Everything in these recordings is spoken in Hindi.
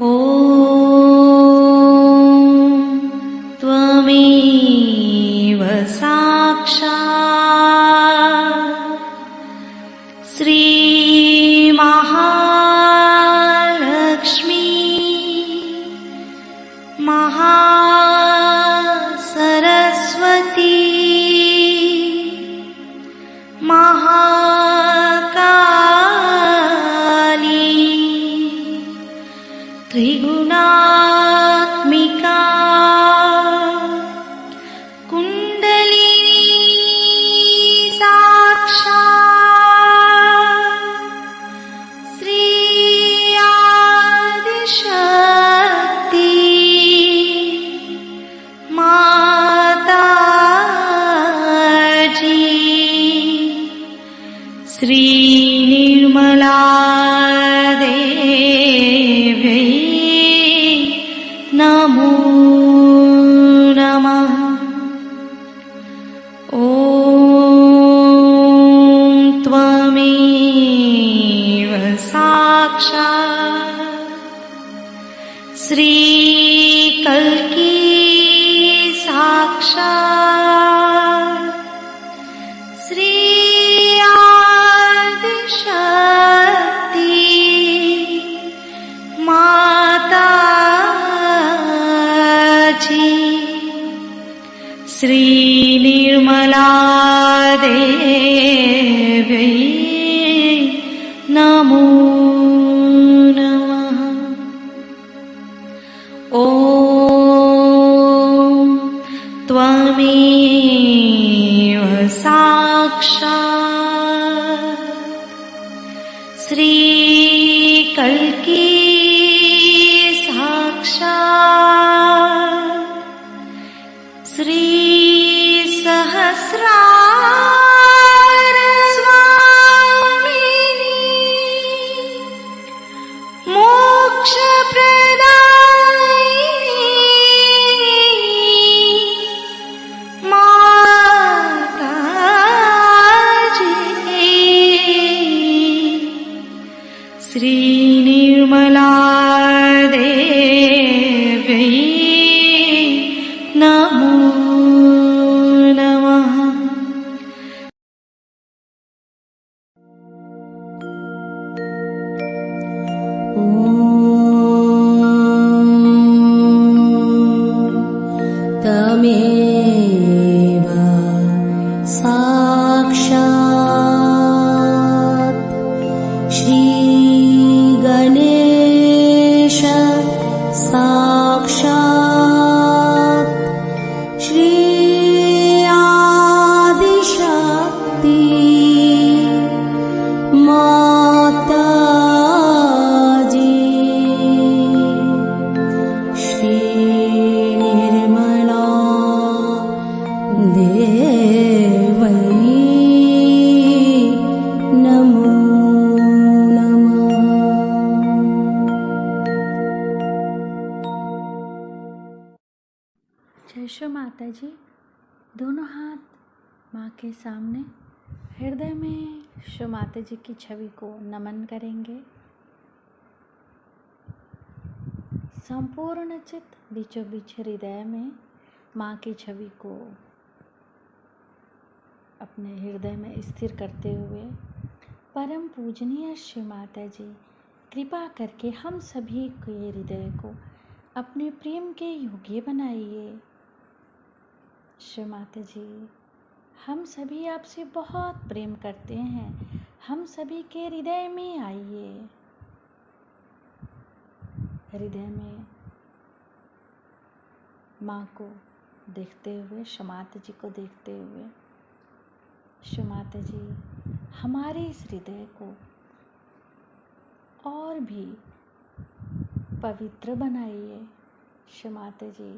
ॐ त्वमेव साक्षात् श्रीमहालक्ष्मी महासरस्वती महाकाली त्रिगुणात्मिका कुण्डलिनी साक्षात् श्री आदिशक्ति माताजी श्री निर्मला देवी नमो नमः। ॐ त्वमेव साक्षात् श्री कल्की साक्षात् श्री आदिशक्ति माताजी श्री निर्मला देवी नमो नमः। ॐ त्वमेव साक्षात् श्री कल्की साक्षात् श्री सहस्रार स्वामिनी मोक्ष प्रदायिनी माताजी श्री निर्मला देवी नमो नमः। तमेव साक्षात् श्री गणेश साक्षात् श्री आदिशक्ति माताजी श्री निर्मला देवी नमो नमः। जय श्री माता जी। दोनों हाथ माँ के सामने हृदय में श्री माता जी की छवि को नमन करेंगे। संपूर्ण चित्त बीचों बीच हृदय में माँ की छवि को अपने हृदय में स्थिर करते हुए परम पूजनीय श्री माता जी कृपा करके हम सभी के हृदय को अपने प्रेम के योग्य बनाइए। श्री माता जी हम सभी आपसे बहुत प्रेम करते हैं, हम सभी के हृदय में आइए। हृदय में माँ को देखते हुए, श्री माता जी को देखते हुए, श्री माता जी हमारे इस हृदय को और भी पवित्र बनाइए श्री माता जी,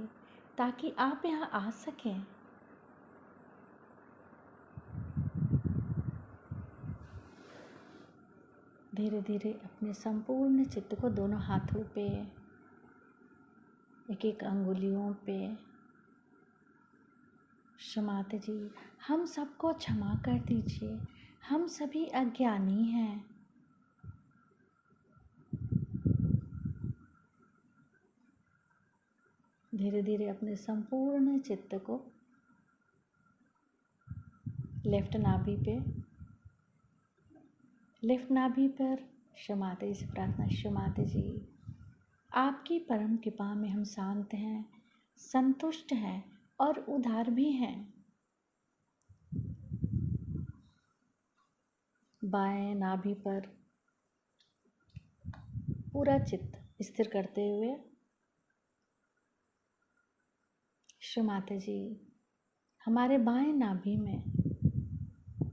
ताकि आप यहाँ आ सकें। धीरे धीरे अपने संपूर्ण चित्त को दोनों हाथों पे, एक एक अंगुलियों पे, श्री माता जी हम सबको क्षमा कर दीजिए, हम सभी अज्ञानी हैं। धीरे धीरे अपने संपूर्ण चित्त को लेफ्ट नाभि पर क्षमाते जी से प्रार्थना। क्षमाते जी, आपकी परम कृपा में हम शांत हैं, संतुष्ट हैं और उदार भी हैं। बाएं नाभि पर पूरा चित्त स्थिर करते हुए क्षमाते जी, हमारे बाएं नाभि में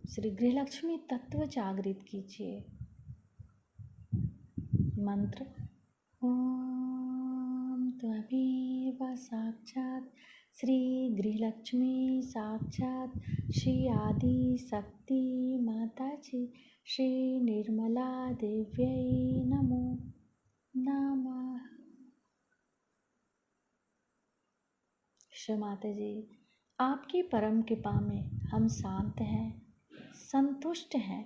श्री गृहलक्ष्मी तत्व जागृत कीजिए। मंत्र ओम त्वमेव साक्षात् श्री गृहलक्ष्मी साक्षात् श्री आदि शक्ति माता जी श्री निर्मला देव्यै नमो नमः। क्षमाते जी, आपकी परम कृपा में हम शांत हैं, संतुष्ट हैं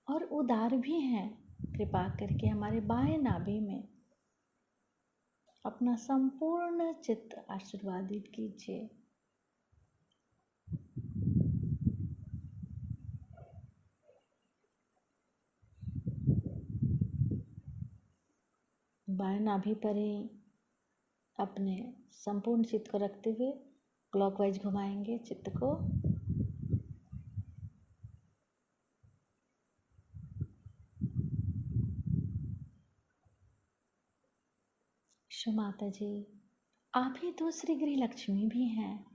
और उदार भी हैं। कृपा करके हमारे बाएं नाभि में अपना संपूर्ण चित्त आशीर्वादित कीजिए। बाएं नाभि पर ही अपने संपूर्ण चित्त को रखते हुए क्लॉकवाइज घुमाएंगे चित्त को। माता जी, आप ही तो श्री गृह लक्ष्मी भी हैं।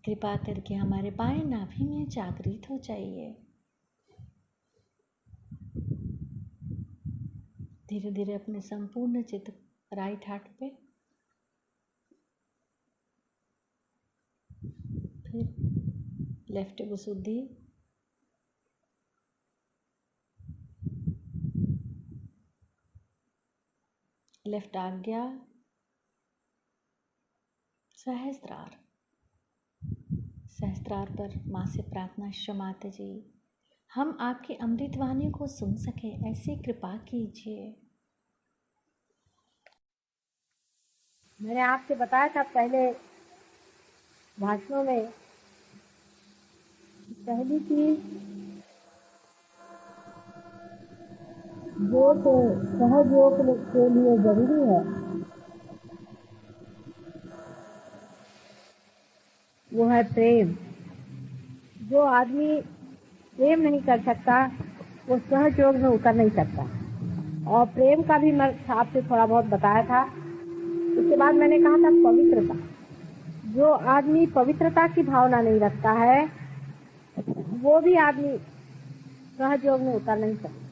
कृपा करके हमारे बाएं नाभि में जागृत हो जाइए। धीरे धीरे अपने संपूर्ण चित्त राइट हार्ट पे, फिर लेफ्ट विशुद्धि, लेफ्ट आज्ञा, सहस्त्रार। सहस्त्रार पर माँ से प्रार्थना। क्षमाते जी, हम आपकी अमृतवाणी को सुन सके ऐसी कृपा कीजिए। मैंने आपसे बताया था पहले भाषणों में, पहली चीज जो तो सहयोग के लिए जरूरी है वो है प्रेम। जो आदमी प्रेम नहीं कर सकता वो सहयोग में उतर नहीं सकता। और प्रेम का भी मैं आपसे थोड़ा बहुत बताया था। उसके बाद मैंने कहा था पवित्रता। जो आदमी पवित्रता की भावना नहीं रखता है वो भी आदमी सहयोग में उतर नहीं सकता।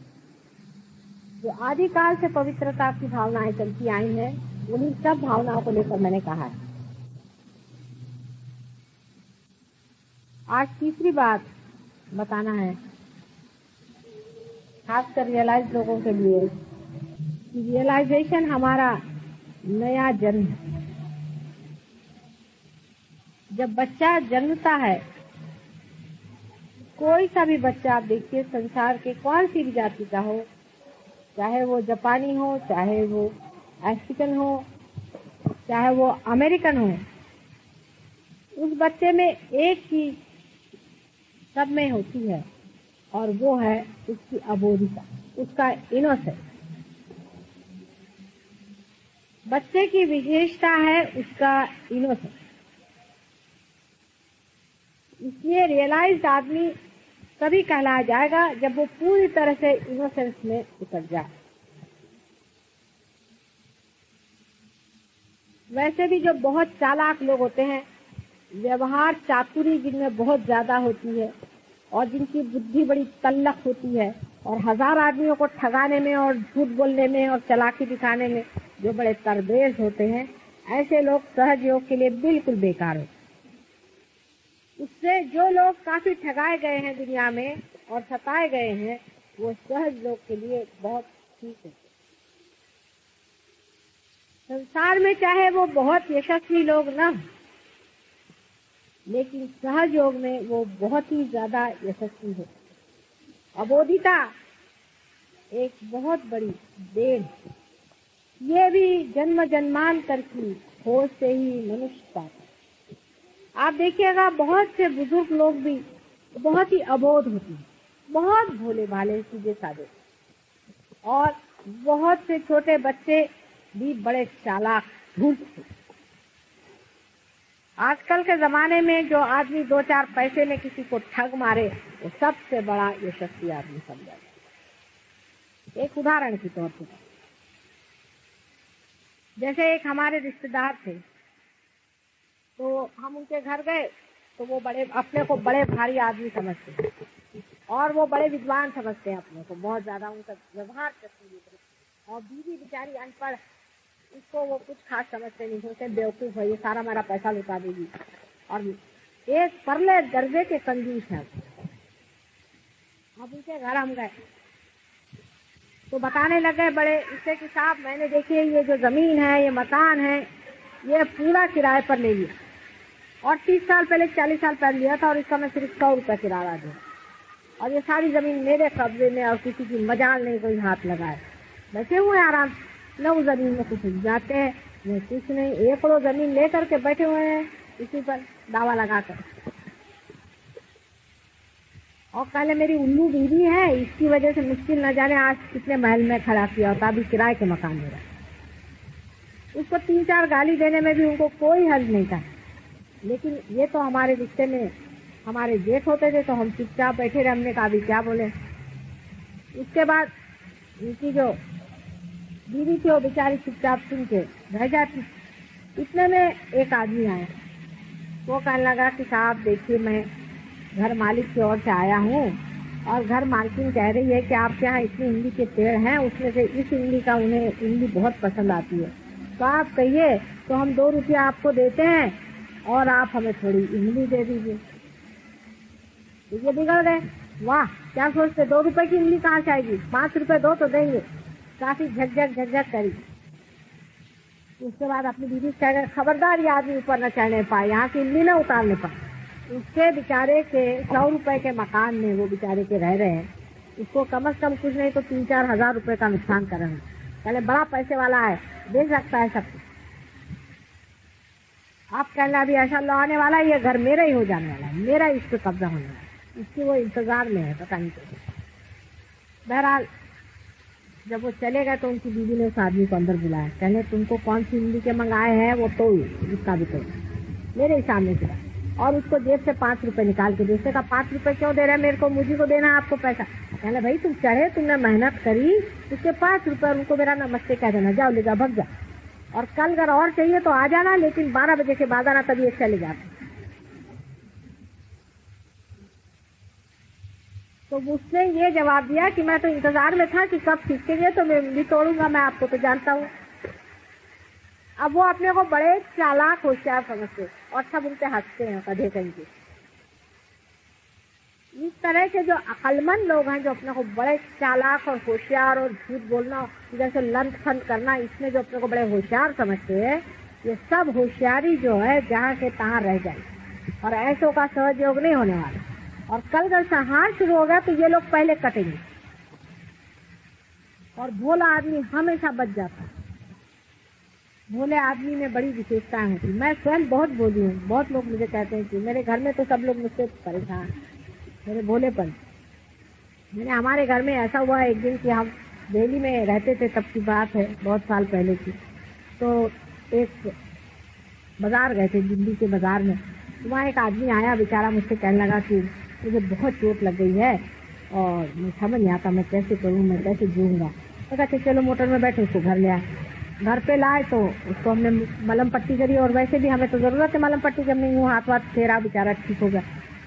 जो आदिकाल से पवित्रता की भावनाएं चलती आई हैं उन्हीं सब भावनाओं को लेकर मैंने कहा है। आज तीसरी बात बताना है, खासकर रियलाइज लोगों के लिए। रियलाइजेशन हमारा नया जन्म है। जब बच्चा जन्मता है, कोई सा भी बच्चा आप देखिए, संसार के कौन सी भी जाति का हो, चाहे वो जापानी हो, चाहे वो अफ्रीकन हो, चाहे वो अमेरिकन हो, उस बच्चे में एक चीज सब में होती है और वो है उसकी अबोधिता, उसका इनोसेंस। बच्चे की विशेषता है उसका इनोसेंस। इसलिए रियलाइज्ड आदमी तभी कहलाया जाएगा जब वो पूरी तरह से इनोसेंस में उतर जाए। वैसे भी जो बहुत चालाक लोग होते हैं, व्यवहार चातुरी जिनमें बहुत ज्यादा होती है और जिनकी बुद्धि बड़ी तल्लख होती है और हजार आदमियों को ठगाने में और झूठ बोलने में और चालाकी दिखाने में जो बड़े तरबेज होते हैं, ऐसे लोग सहज योग के लिए बिल्कुल बेकार होते हैं। उससे जो लोग काफी ठगाए गए हैं दुनिया में और सताए गए हैं, वो सहज लोग के लिए बहुत ठीक है। संसार में चाहे वो बहुत यशस्वी लोग न, लेकिन सहज योग में वो बहुत ही ज्यादा यशस्वी है। अबोधिता एक बहुत बड़ी देन, ये भी जन्म जन्मांतर की खोज से ही मनुष्य पाता है। आप देखिएगा बहुत से बुजुर्ग लोग भी बहुत ही अबोध होते हैं, बहुत भोले भाले सीधे साधे, और बहुत से छोटे बच्चे भी बड़े चालाक धूर्त थे। आजकल के जमाने में जो आदमी 2-4 पैसे में किसी को ठग मारे वो सबसे बड़ा यशस्वी आदमी समझा जाए। एक उदाहरण के तौर पर, जैसे एक हमारे रिश्तेदार थे, तो हम उनके घर गए तो वो बड़े अपने को बड़े भारी आदमी समझते हैं और वो बड़े विद्वान समझते हैं अपने को, बहुत ज्यादा उनका व्यवहार करते हैं। और बीवी बेचारी अनपढ़, इसको वो कुछ खास समझते नहीं, सोचते बेवकूफ है, ये सारा हमारा पैसा लुटा देगी। और एक परले दर्जे के कंजूस है। अब उनके घर हम गए तो बताने लगे बड़े इससे कि साहब मैंने देखिए ये जो जमीन है, ये मकान है, ये पूरा किराए पर ले लिया और 30 साल पहले 40 साल पहले लिया था और इसका मैं सिर्फ 100 रुपये किराया दूँ और ये सारी जमीन मेरे कब्जे में और किसी की मजाल नहीं कोई हाथ लगाए। बैठे हुए आराम, न उस जमीन में कुछ जाते हैं न कुछ नहीं, 1 करोड़ जमीन लेकर के बैठे हुए हैं इसी पर दावा लगाकर। और पहले मेरी उल्लू बीवी है, इसकी वजह से मुश्किल न जाने आज कितने महल में खड़ा किया होता, अभी किराए के मकान में रहा। उसको 3-4 गाली देने में भी उनको कोई हल नहीं था। लेकिन ये तो हमारे रिश्ते में हमारे जेठ होते थे तो हम चुपचाप बैठे रहे, हमने कहा भी क्या बोले। उसके बाद उनकी जो बीवी थी वो बेचारी चुपचाप सुन के रह जाती। इतने में एक आदमी आया, वो कहने लगा कि साहब देखिए मैं घर मालिक की ओर से आया हूँ और घर मालकिन कह रही है कि आपके यहाँ इतनी इमली के पेड़ हैं, उसमें से इस इमली का उन्हें इमली बहुत पसंद आती है, तो आप कहिए तो हम 2 रुपया आपको देते हैं और आप हमें थोड़ी इमली दे दीजिए। ये बिगड़ गए, वाह क्या सोचते 2 रुपए की इमली कहाँ से आएगी, 5 रुपए दो तो देंगे। काफी झकझक करी। उसके बाद अपनी बीवी से कह खबरदार ये आदमी ऊपर न चढ़ने पाए, यहाँ की इमली न उतारने पाए। उसके बेचारे के 100 रुपए के मकान में वो बेचारे के रह रहे हैं, उसको कम से कम कुछ नहीं तो 3-4 हजार रुपए का नुकसान कर रहे हैं। पहले बड़ा पैसे वाला है, दे सकता है सब कुछ। आप कहना अभी ऐसा लो आने वाला है, ये घर मेरा ही हो जाने वाला है, मेरा इस पे कब्जा होने वाला है, इसकी वो इंतजार में है, पता नहीं कैसे। बहरहाल जब वो चले गए तो उनकी बीवी ने उस आदमी को अंदर बुलाया, कहने तुमको कौन सी इमली के मंगाए हैं वो तो इसका भी तो मेरे ही सामने से, और उसको जेब से 5 रुपए निकाल के दूसरे का 5 रुपए क्यों दे रहे हैं मेरे को, मुझे को देना है आपको पैसा। कहना भाई तुम चढ़े, तुमने मेहनत करी, उसके 5 रुपए उनको मेरा नमस्ते कह देना, जाओ ले जाओ भग जा, और कल अगर और चाहिए तो आ जाना, लेकिन 12 बजे के बाद आना, तभी एक चले जाते। तो उसने ये जवाब दिया कि मैं तो इंतजार में था कि कब सीखेंगे तो मैं भी तोड़ूंगा, मैं आपको तो जानता हूँ। अब वो अपने को बड़े चालाक होशियार समझते और सब उनसे हंसते हैं कधे कहीं के। इस तरह के जो अक्लमंद लोग हैं, जो अपने को बड़े चालाक और होशियार और झूठ बोलना जैसे लंच फंड करना, इसमें जो अपने को बड़े होशियार समझते हैं, ये सब होशियारी जो है जहाँ के तहाँ रह जाए और ऐसों का सहयोग नहीं होने वाला। और कल जब संहार शुरू होगा तो ये लोग पहले कटेंगे और भोला आदमी हमेशा बच जाता है। भोले आदमी में बड़ी विशेषताएं होती। मैं स्वयं बहुत भोली हूँ, बहुत लोग मुझे कहते हैं कि मेरे घर में तो सब लोग मुझसे परेशान मेरे भोलेपन। मैंने हमारे घर में ऐसा हुआ एक दिन कि हम दिल्ली में रहते थे, तब की बात है, बहुत साल पहले की। तो एक बाजार गए थे, दिल्ली के बाजार में। वहाँ एक आदमी आया, बेचारा मुझसे कहने लगा कि मुझे बहुत चोट लग गई है और मुझे समझ नहीं आता मैं कैसे करूँ, मैं कैसे जीऊँगा। तो कहते चलो मोटर में बैठे, उसको घर ले आए। घर पे लाए तो उसको हमने मलम पट्टी करी, और वैसे भी हमें तो जरूरत है मलम पट्टी करने, यूँ हाथ वाथ फेरा, बेचारा ठीक हो गया।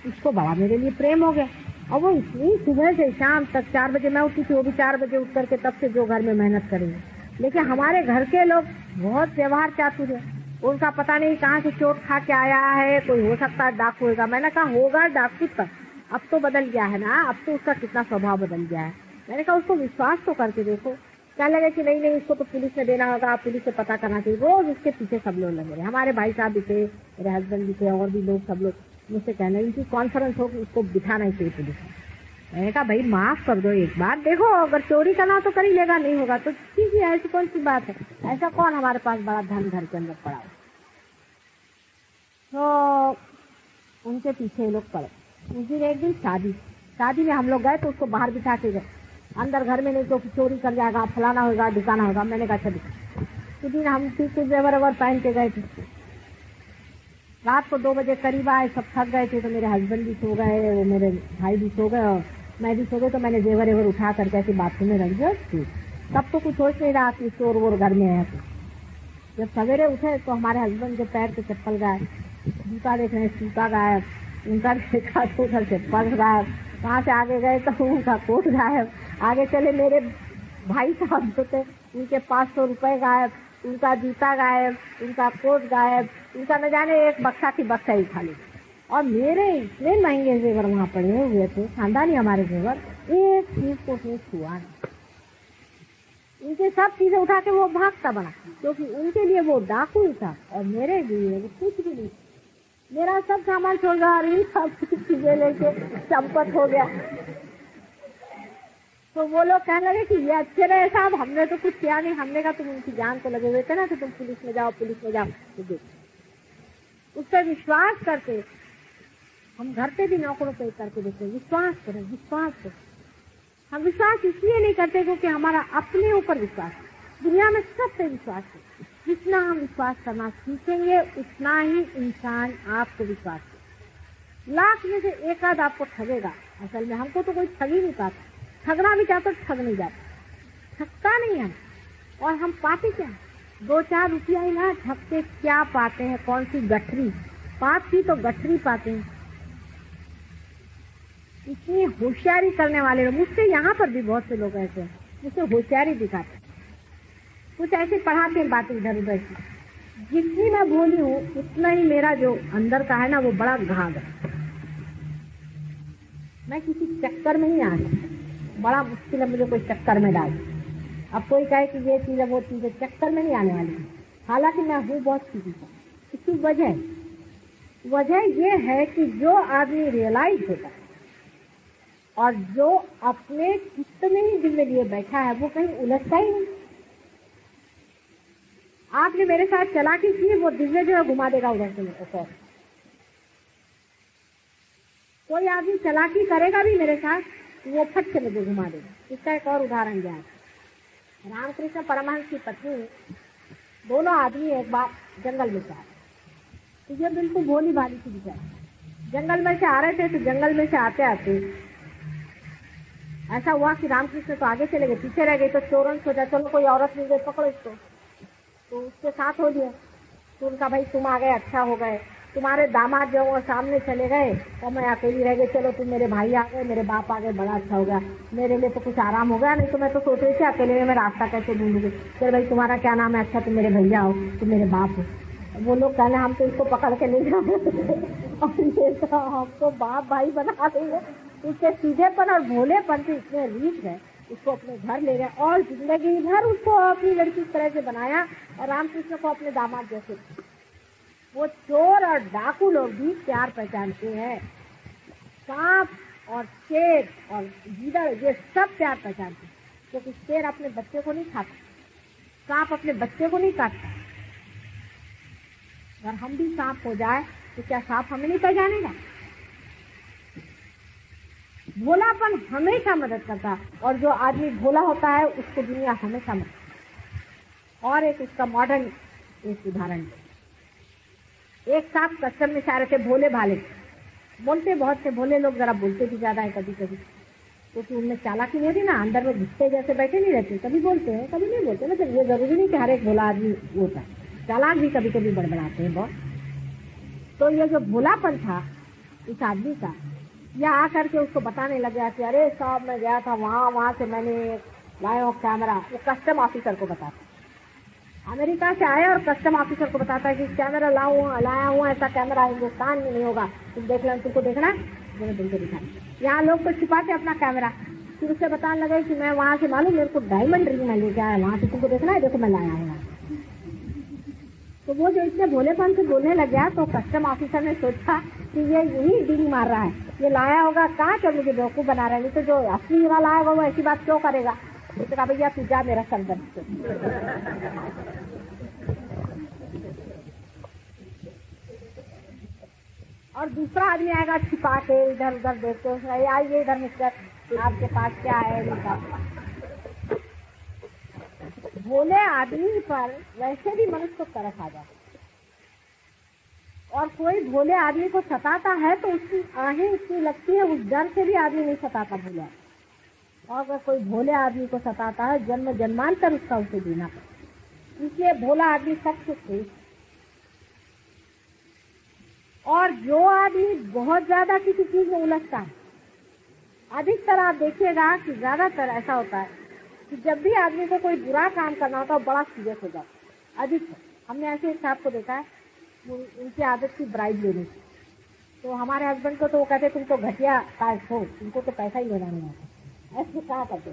उसको बड़ा मेरे लिए प्रेम हो गया और वो इतनी सुबह से शाम तक 4 बजे मैं उठी थी, वो भी 4 बजे उठ करके तब से जो घर में मेहनत करेंगे। लेकिन हमारे घर के लोग बहुत व्यवहार चातुर है, उनका पता नहीं कहाँ से चोट खा के आया है, कोई हो सकता है डाकू होगा। मैंने कहा होगा डाकू तक, अब तो बदल गया है ना, अब तो उसका कितना स्वभाव बदल गया है। मैंने कहा उसको विश्वास तो करके देखो। क्या लगे कि नहीं नहीं इसको तो पुलिस में देना होगा, पुलिस से पता करना चाहिए। रोज उसके पीछे सब लोग लगे रहे, हमारे भाई साहब भी थे, मेरे हस्बैंड भी थे, और भी लोग, सब लोग मुझसे कहने इनकी कॉन्फ्रेंस हो कि उसको बिठाना ही चाहिए पुलिस में। मैंने कहा भाई माफ कर दो एक बार, देखो अगर चोरी करना तो कर ही लेगा, नहीं होगा तो ठीक है, ऐसी कौन सी बात है। ऐसा कौन हमारे पास बड़ा धन घर के अंदर पड़ा हो। तो उनके पीछे ये लोग पड़े। उस दिन एक दिन शादी में हम लोग गए तो उसको बाहर बिठा के गए, अंदर घर में नहीं तो चोरी कर जाएगा, फलाना होगा, ढिकाना होगा। मैंने कहा अच्छा। उस दिन हम ठीक कुछ जेवर पहन के गए थे। रात को 2 बजे करीब आए, सब थक गए थे, तो मेरे हस्बैंड भी सो गए, वो मेरे भाई भी सो गए और मैं भी सो गई। तो मैंने जेवर उठा करके ऐसे बाथरूम में रख दिया। तब तो कुछ सोच नहीं रहा कि चोर वोर घर में है। जब सवेरे उठे तो हमारे हस्बैंड के पैर के चप्पल गायब, जूता देख रहे हैं जूता गायब, उनका देखा तो उधर से पर्स गायब, वहाँ से आगे गए तो उनका कोट गायब, आगे चले मेरे भाई साहब जो थे उनके 500 रुपए गायब, उनका जूता गायब, उनका कोट गायब, उनका न जाने एक बक्सा की बक्सा ही खाली। और मेरे इतने महंगे जेवर वहाँ पड़े हुए थे, खानदानी हमारे जेवर, एक चीज को उसने छुआ नहीं। उनके सब चीजें उठा के वो भागता बना, क्योंकि उनके लिए वो डाकू था और मेरे लिए वो कुछ भी नहीं। मेरा सब सामान छोड़ गया और इन सब चीजें लेके चंपत हो गया। तो वो लोग कहने लगे कि ये अच्छे रहे साहब, हमने तो कुछ किया नहीं। हमने कहा तुम उनकी जान को लगे हुए थे ना, तो तुम पुलिस में जाओ, पुलिस में जाओ। तो देखो उस पर विश्वास करते, हम घर पे भी नौकरों पे करके देखते, विश्वास करें, विश्वास करें। हम विश्वास इसलिए नहीं करते क्योंकि हमारा अपने ऊपर विश्वास है, दुनिया में सब पे विश्वास है। जितना हम विश्वास करना सीखेंगे उतना ही इंसान आपको विश्वास करे। लाख में से एक आध आपको ठगेगा, असल में हमको तो कोई ठग ही नहीं पाता। ठगना भी चाहता ठग नहीं जाता, ठगता नहीं है। और हम पाते क्या, 2-4 रुपया ही ना, ठग के क्या पाते हैं, कौन सी गठरी, 5 की तो गठरी पाते हैं। इतनी होशियारी करने वाले लोग, मुझसे यहाँ पर भी बहुत से लोग ऐसे हैं, मुझसे होशियारी दिखाते, कुछ ऐसे पढ़ाते हैं बातें इधर उधर की। जितनी मैं बोली हूँ उतना ही मेरा जो अंदर का है ना वो बड़ा घाघ है। मैं किसी चक्कर में नहीं आ सकती, बड़ा मुश्किल है मुझे कोई चक्कर में डाल। अब कोई कहे कि ये चीज है वो चीज है, चक्कर में नहीं आने वाली। हालांकि मैं हूँ बहुत सीधी। इसकी वजह ये है कि जो आदमी रियलाइज होता है और जो अपने चित्त में ही दिल में लिए बैठा है वो कहीं उलझता ही नहीं। आपने मेरे साथ चालाकी की, वो दिव्य जो है घुमा देगा उधर से मेरे को। कोई आदमी चालाकी करेगा भी मेरे साथ, वो फट से मुझे घुमा देगा। इसका एक और उदाहरण दिया है। रामकृष्ण परमहंस की पत्नी, दोनों आदमी एक बार जंगल में जा, तो ये बिल्कुल भोली भाली सी बेचारी जंगल में से आ रहे थे। तो जंगल में से आते आते ऐसा हुआ कि रामकृष्ण तो आगे चले गए, पीछे रह गए। तो चोरों ने सोचा चलो कोई औरत मिल गई, पकड़ो इसको, तो उसके साथ हो लिया। तो उनका भाई तुम आ गए, अच्छा हो गए, तुम्हारे दामाद जो वो सामने चले गए और मैं अकेली रह गई। चलो तुम मेरे भाई आ गए, मेरे बाप आ गए, बड़ा अच्छा हो गया, मेरे लिए तो कुछ आराम हो गया। नहीं तो मैं तो सोच रही थी अकेले में मैं रास्ता कैसे ढूंढूंगी। चलो भाई तुम्हारा क्या नाम है, अच्छा तुम मेरे भैया हो, तुम मेरे बाप हो। वो लोग कहने हम तो इसको पकड़ के नहीं जाए और ये तो हमको बाप भाई बना देंगे। उसके सीधेपन और भोलेपन से इतने रीच है, उसको अपने घर ले गए और जिंदगी भर उसको अपनी लड़की की तरह से बनाया और रामकृष्ण को अपने दामाद जैसे। वो चोर और डाकू लोग भी प्यार पहचानते हैं, सांप और शेर और गीदड़ ये सब प्यार पहचानते हैं, क्योंकि शेर अपने बच्चे को नहीं खाता, सांप अपने बच्चे को नहीं काटता। अगर हम भी सांप हो जाए तो क्या सांप हमें नहीं पहचानेगा? भोलापन हमेशा मदद करता है और जो आदमी भोला होता है उसको दुनिया हमेशा मदद। और एक उसका मॉडर्न एक उदाहरण, एक साथ कस्टम में सारे थे भोले भाले, बोलते बहुत से भोले लोग, जरा बोलते भी ज्यादा है कभी कभी, क्योंकि उनमें चालाकी नहीं होती ना, अंदर में घुसते जैसे बैठे नहीं रहते, कभी बोलते हैं कभी नहीं बोलते। मतलब ये जरूरी नहीं कि हर एक भोला आदमी होता है, चालाक भी कभी कभी बड़बड़ाते हैं बहुत। तो ये जो भोलापन था इस आदमी का, यह आकर के उसको बताने लग गया कि अरे साहब मैं गया था वहाँ से मैंने लाया हूँ कैमरा। वो कस्टम ऑफिसर को बताता, अमेरिका से आया और कस्टम ऑफिसर को बताता है कि कैमरा लाया हुआ, ऐसा कैमरा हिंदुस्तान में नहीं होगा, तुम देख लो, तुमको देखना है, मैंने तुमको दिखाया। यहाँ लोग तो छिपाते अपना कैमरा, फिर उससे बताने लगे कि मैं वहाँ से मालूम मेरे को डायमंड रिंग में लेके आया, वहाँ से तुमको देखना है, देखो मैं लाया हूँ। तो वो जो इतने भोलेपन से बोलने लग गया तो कस्टम ऑफिसर ने सोचा कि ये यही डिंग मार रहा है, ये लाया होगा कहाँ के मुझे बेवकूफ बना रहा है, नहीं तो जो असली हीरा लाया होगा वो ऐसी बात क्यों करेगा। तो कहा भैया तू जा मेरा संदर्भ से। दूसरा आदमी आएगा छिपा के इधर उधर देखते हुए, आइए इधर मिस्टर आपके पास क्या है इनका। भोले आदमी पर वैसे भी मनुष्य को तरस आ जाता, और कोई भोले आदमी को सताता है तो उसकी आहें इतनी लगती है, उस डर से भी आदमी नहीं सताता भोला। और अगर कोई भोले आदमी को सताता है, जन्म जन्मांतर उसका उसे देना पड़ता। इसलिए भोला आदमी सबसे श्रेष्ठ। और जो आदमी बहुत ज्यादा किसी चीज में उलझता है, अधिकतर आप देखिएगा कि ज्यादातर ऐसा होता है कि जब भी आदमी को कोई बुरा काम करना होता है बड़ा सीरियस हो जाता है। अधिकतर हमने ऐसे एक साहब को देखा है, उनकी आदत थी ब्राइब लेने की। तो हमारे हस्बैंड को तो वो कहते तुम तो घटिया कास्ट हो, तुमको तो पैसा ही लेना नहीं आता, ऐसे कहा करते।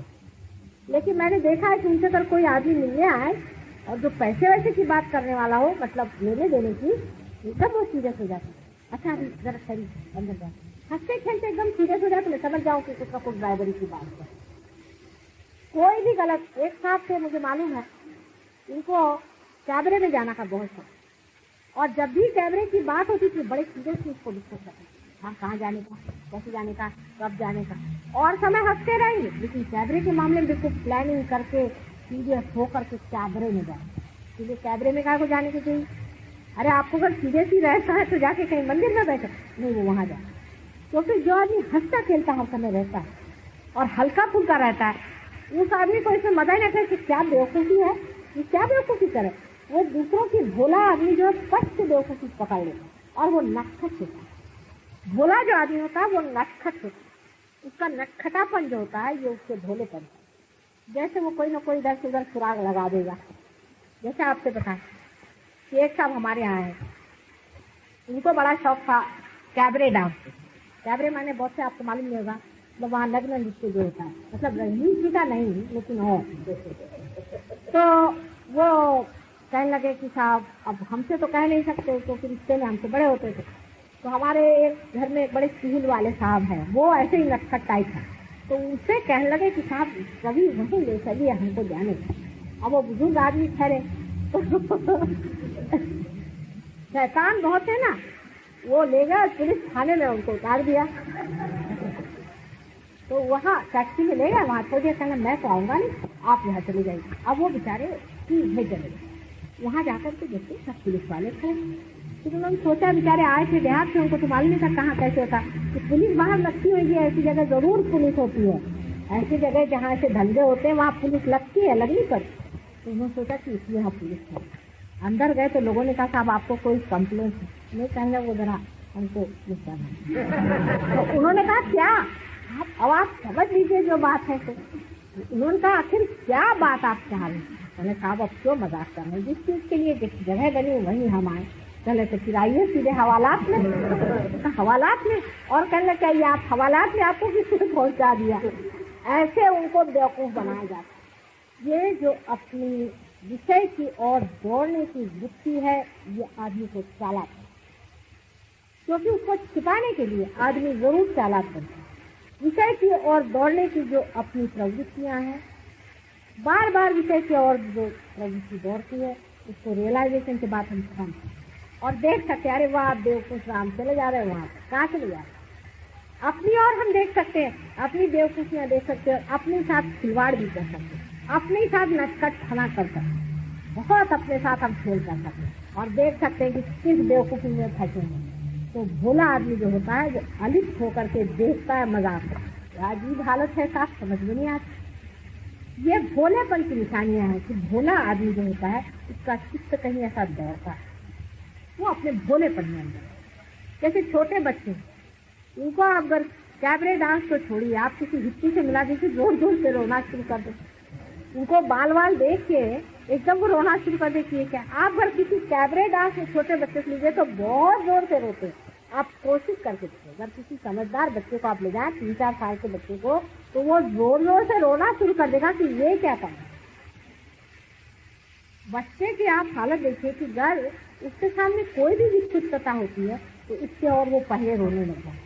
लेकिन मैंने देखा है कि उनसे अगर कोई आदमी मिलने आए और जो पैसे वैसे की बात करने वाला हो, मतलब लेने देने की, तब वो सीरियस हो जाता है। अच्छा अभी जरा खरी अंदर जा, हंसते खेलते एकदम सीरियस हो जाते, मैं समझ जाऊँ कि कुछ ना कुछ ड्राइवरी की बात है। कोई भी गलत, एक साहब से मुझे मालूम है, इनको कैमरे में जाना का बहुत शौक, और जब भी कैमरे की बात होती थी बड़े सीरियसली उसको डिस्कस करते, हाँ कहाँ जाने का, कैसे जाने का, कब जाने का, और समय हंसते रहेंगे, लेकिन कैमरे के मामले में बिल्कुल प्लानिंग करके सीरियस होकर के कैमरे में जाए। इसलिए कैमरे में कहाँ को जाने की चाहिए? अरे आपको अगर सीरियस ही रहता है तो जाके कहीं मंदिर में बैठे, नहीं वो वहां जाए। क्योंकि जो आदमी हंसता खेलता हर समय रहता है और हल्का फुल्का रहता है, उस आदमी को इसमें मजा ही नहीं आता कि क्या बेवकूफी है, ये क्या बेवकूफी करे। वो दूसरों की, भोला आदमी जो पट से बेवकूफी पकड़ लेता और वो नटखट होता है। भोला जो आदमी होता है वो नटखट होता है, उसका नटखटापन जो होता है ये उसके भोलेपन है। जैसे वो कोई ना कोई इधर से उधर सुराग लगा देगा। जैसे आपसे बताएं कि एक साहब हमारे यहाँ है, उनको बड़ा शौक था कैबरे डांस। कैबरे माने बहुत से आपको मालूम नहीं होगा, मतलब वहाँ लग्न नृत्य जो होता है, मतलब रजनीश जी का नहीं लेकिन और। तो वो कहने लगे कि साहब अब हमसे तो कह नहीं सकते क्योंकि रिश्ते में हमसे बड़े होते थे। तो हमारे एक घर में बड़े सिविल वाले साहब हैं, वो ऐसे ही नटखट टाइप है, तो उनसे कहने लगे कि साहब कभी वहीं ले चलिए हमको जाने। अब वो बुजुर्ग आदमी ठहरे शैतान बहुत है ना, वो ले गया पुलिस थाने में उनको उतार दिया। तो वहाँ टैक्सी में ले गया, वहाँ छोड़ दिया, कहना मैं तो आऊंगा नहीं, आप यहाँ चले जाइए। अब वो बेचारे भेज चले गए। वहाँ जाकर के देखते सब पुलिस वाले थे। फिर उन्होंने सोचा बेचारे आए थे देहात से, उनको तो मालूम नहीं था कहाँ कैसे होता। तो पुलिस बाहर लगती होगी, ऐसी जगह जरूर पुलिस होती है, ऐसी जगह जहाँ ऐसे धंधे होते हैं वहाँ पुलिस लगती है, लगनी पड़ती। तो उन्होंने सोचा कि इसलिए यहाँ पुलिस है। अंदर गए तो लोगों ने कहा साहब आपको कोई कंप्लेंट है? नहीं, कहना वो जरा हमको तो उन्होंने कहा क्या अब आप समझ लीजिए जो बात है। तो उन्होंने कहा आखिर क्या बात आप चाह रहे हैं? मैंने साहब अब क्यों मजाक कर रहे हैं, जिस चीज के लिए जिस जगह बनी वहीं हम आए, चले तो फिर आइए सीधे हवालात में। हवालात में, और कहने लगे चाहिए आप हवालात में, आपको किसी ने पहुंचा दिया। ऐसे उनको बेवकूफ बनाया जाता। ये जो अपनी विषय की ओर दौड़ने की वृत्ति है, ये आदमी को चालाक है, क्योंकि उसको छिपाने के लिए आदमी जरूर चालाक बनता है। विषय की ओर दौड़ने की जो अपनी प्रवृत्तियां हैं, बार बार विषय की ओर जो प्रवृत्ति दौड़ती है, उसको रियलाइजेशन के बाद हम समझते और देख सकते, अरे वाह बेवकूफ राम चले जा रहे हैं, वहां कहाँ चले जा रहे हैं। अपनी ओर हम देख सकते हैं, अपनी बेवकूफियां देख सकते हैं, अपने साथ खिलवाड़ भी कर सकते हैं, अपने साथ नटखट खाना कर सकते हैं, बहुत अपने साथ हम खेल कर सकते हैं और देख सकते हैं कि किस बेवकूफी में फंसे हैं। तो भोला आदमी जो होता है, जो अलिप्त होकर के देखता है मजाक, अजीब हालत है, साफ समझ में नहीं आती। ये भोलेपन की निशानियां हैं कि भोला आदमी जो होता है उसका चित्त कहीं ऐसा दौड़ता है, वो अपने भोलेपन में अंदर। जैसे छोटे बच्चे, उनको आप अगर कैबरे डांस तो छोड़िए, आप किसी हिप्पी से मिला दीजिए, जोर जोर से रोना शुरू कर दे, उनको बाल वाल देख के एकदम वो रोना शुरू कर देती है। क्या आप अगर किसी कैबरे डांस में छोटे बच्चे से लीजिए तो बहुत जोर से रोते। आप कोशिश करके देखिए, अगर किसी समझदार बच्चे को आप ले जाए, 3-4 साल के बच्चे को, तो वो जोर जोर से रोना शुरू कर देगा कि ये क्या करना। बच्चे की आप हालत देखिए कि अगर उसके सामने कोई भी विक्षिप्तता होती है तो इससे और वो पहले रोने लगता है,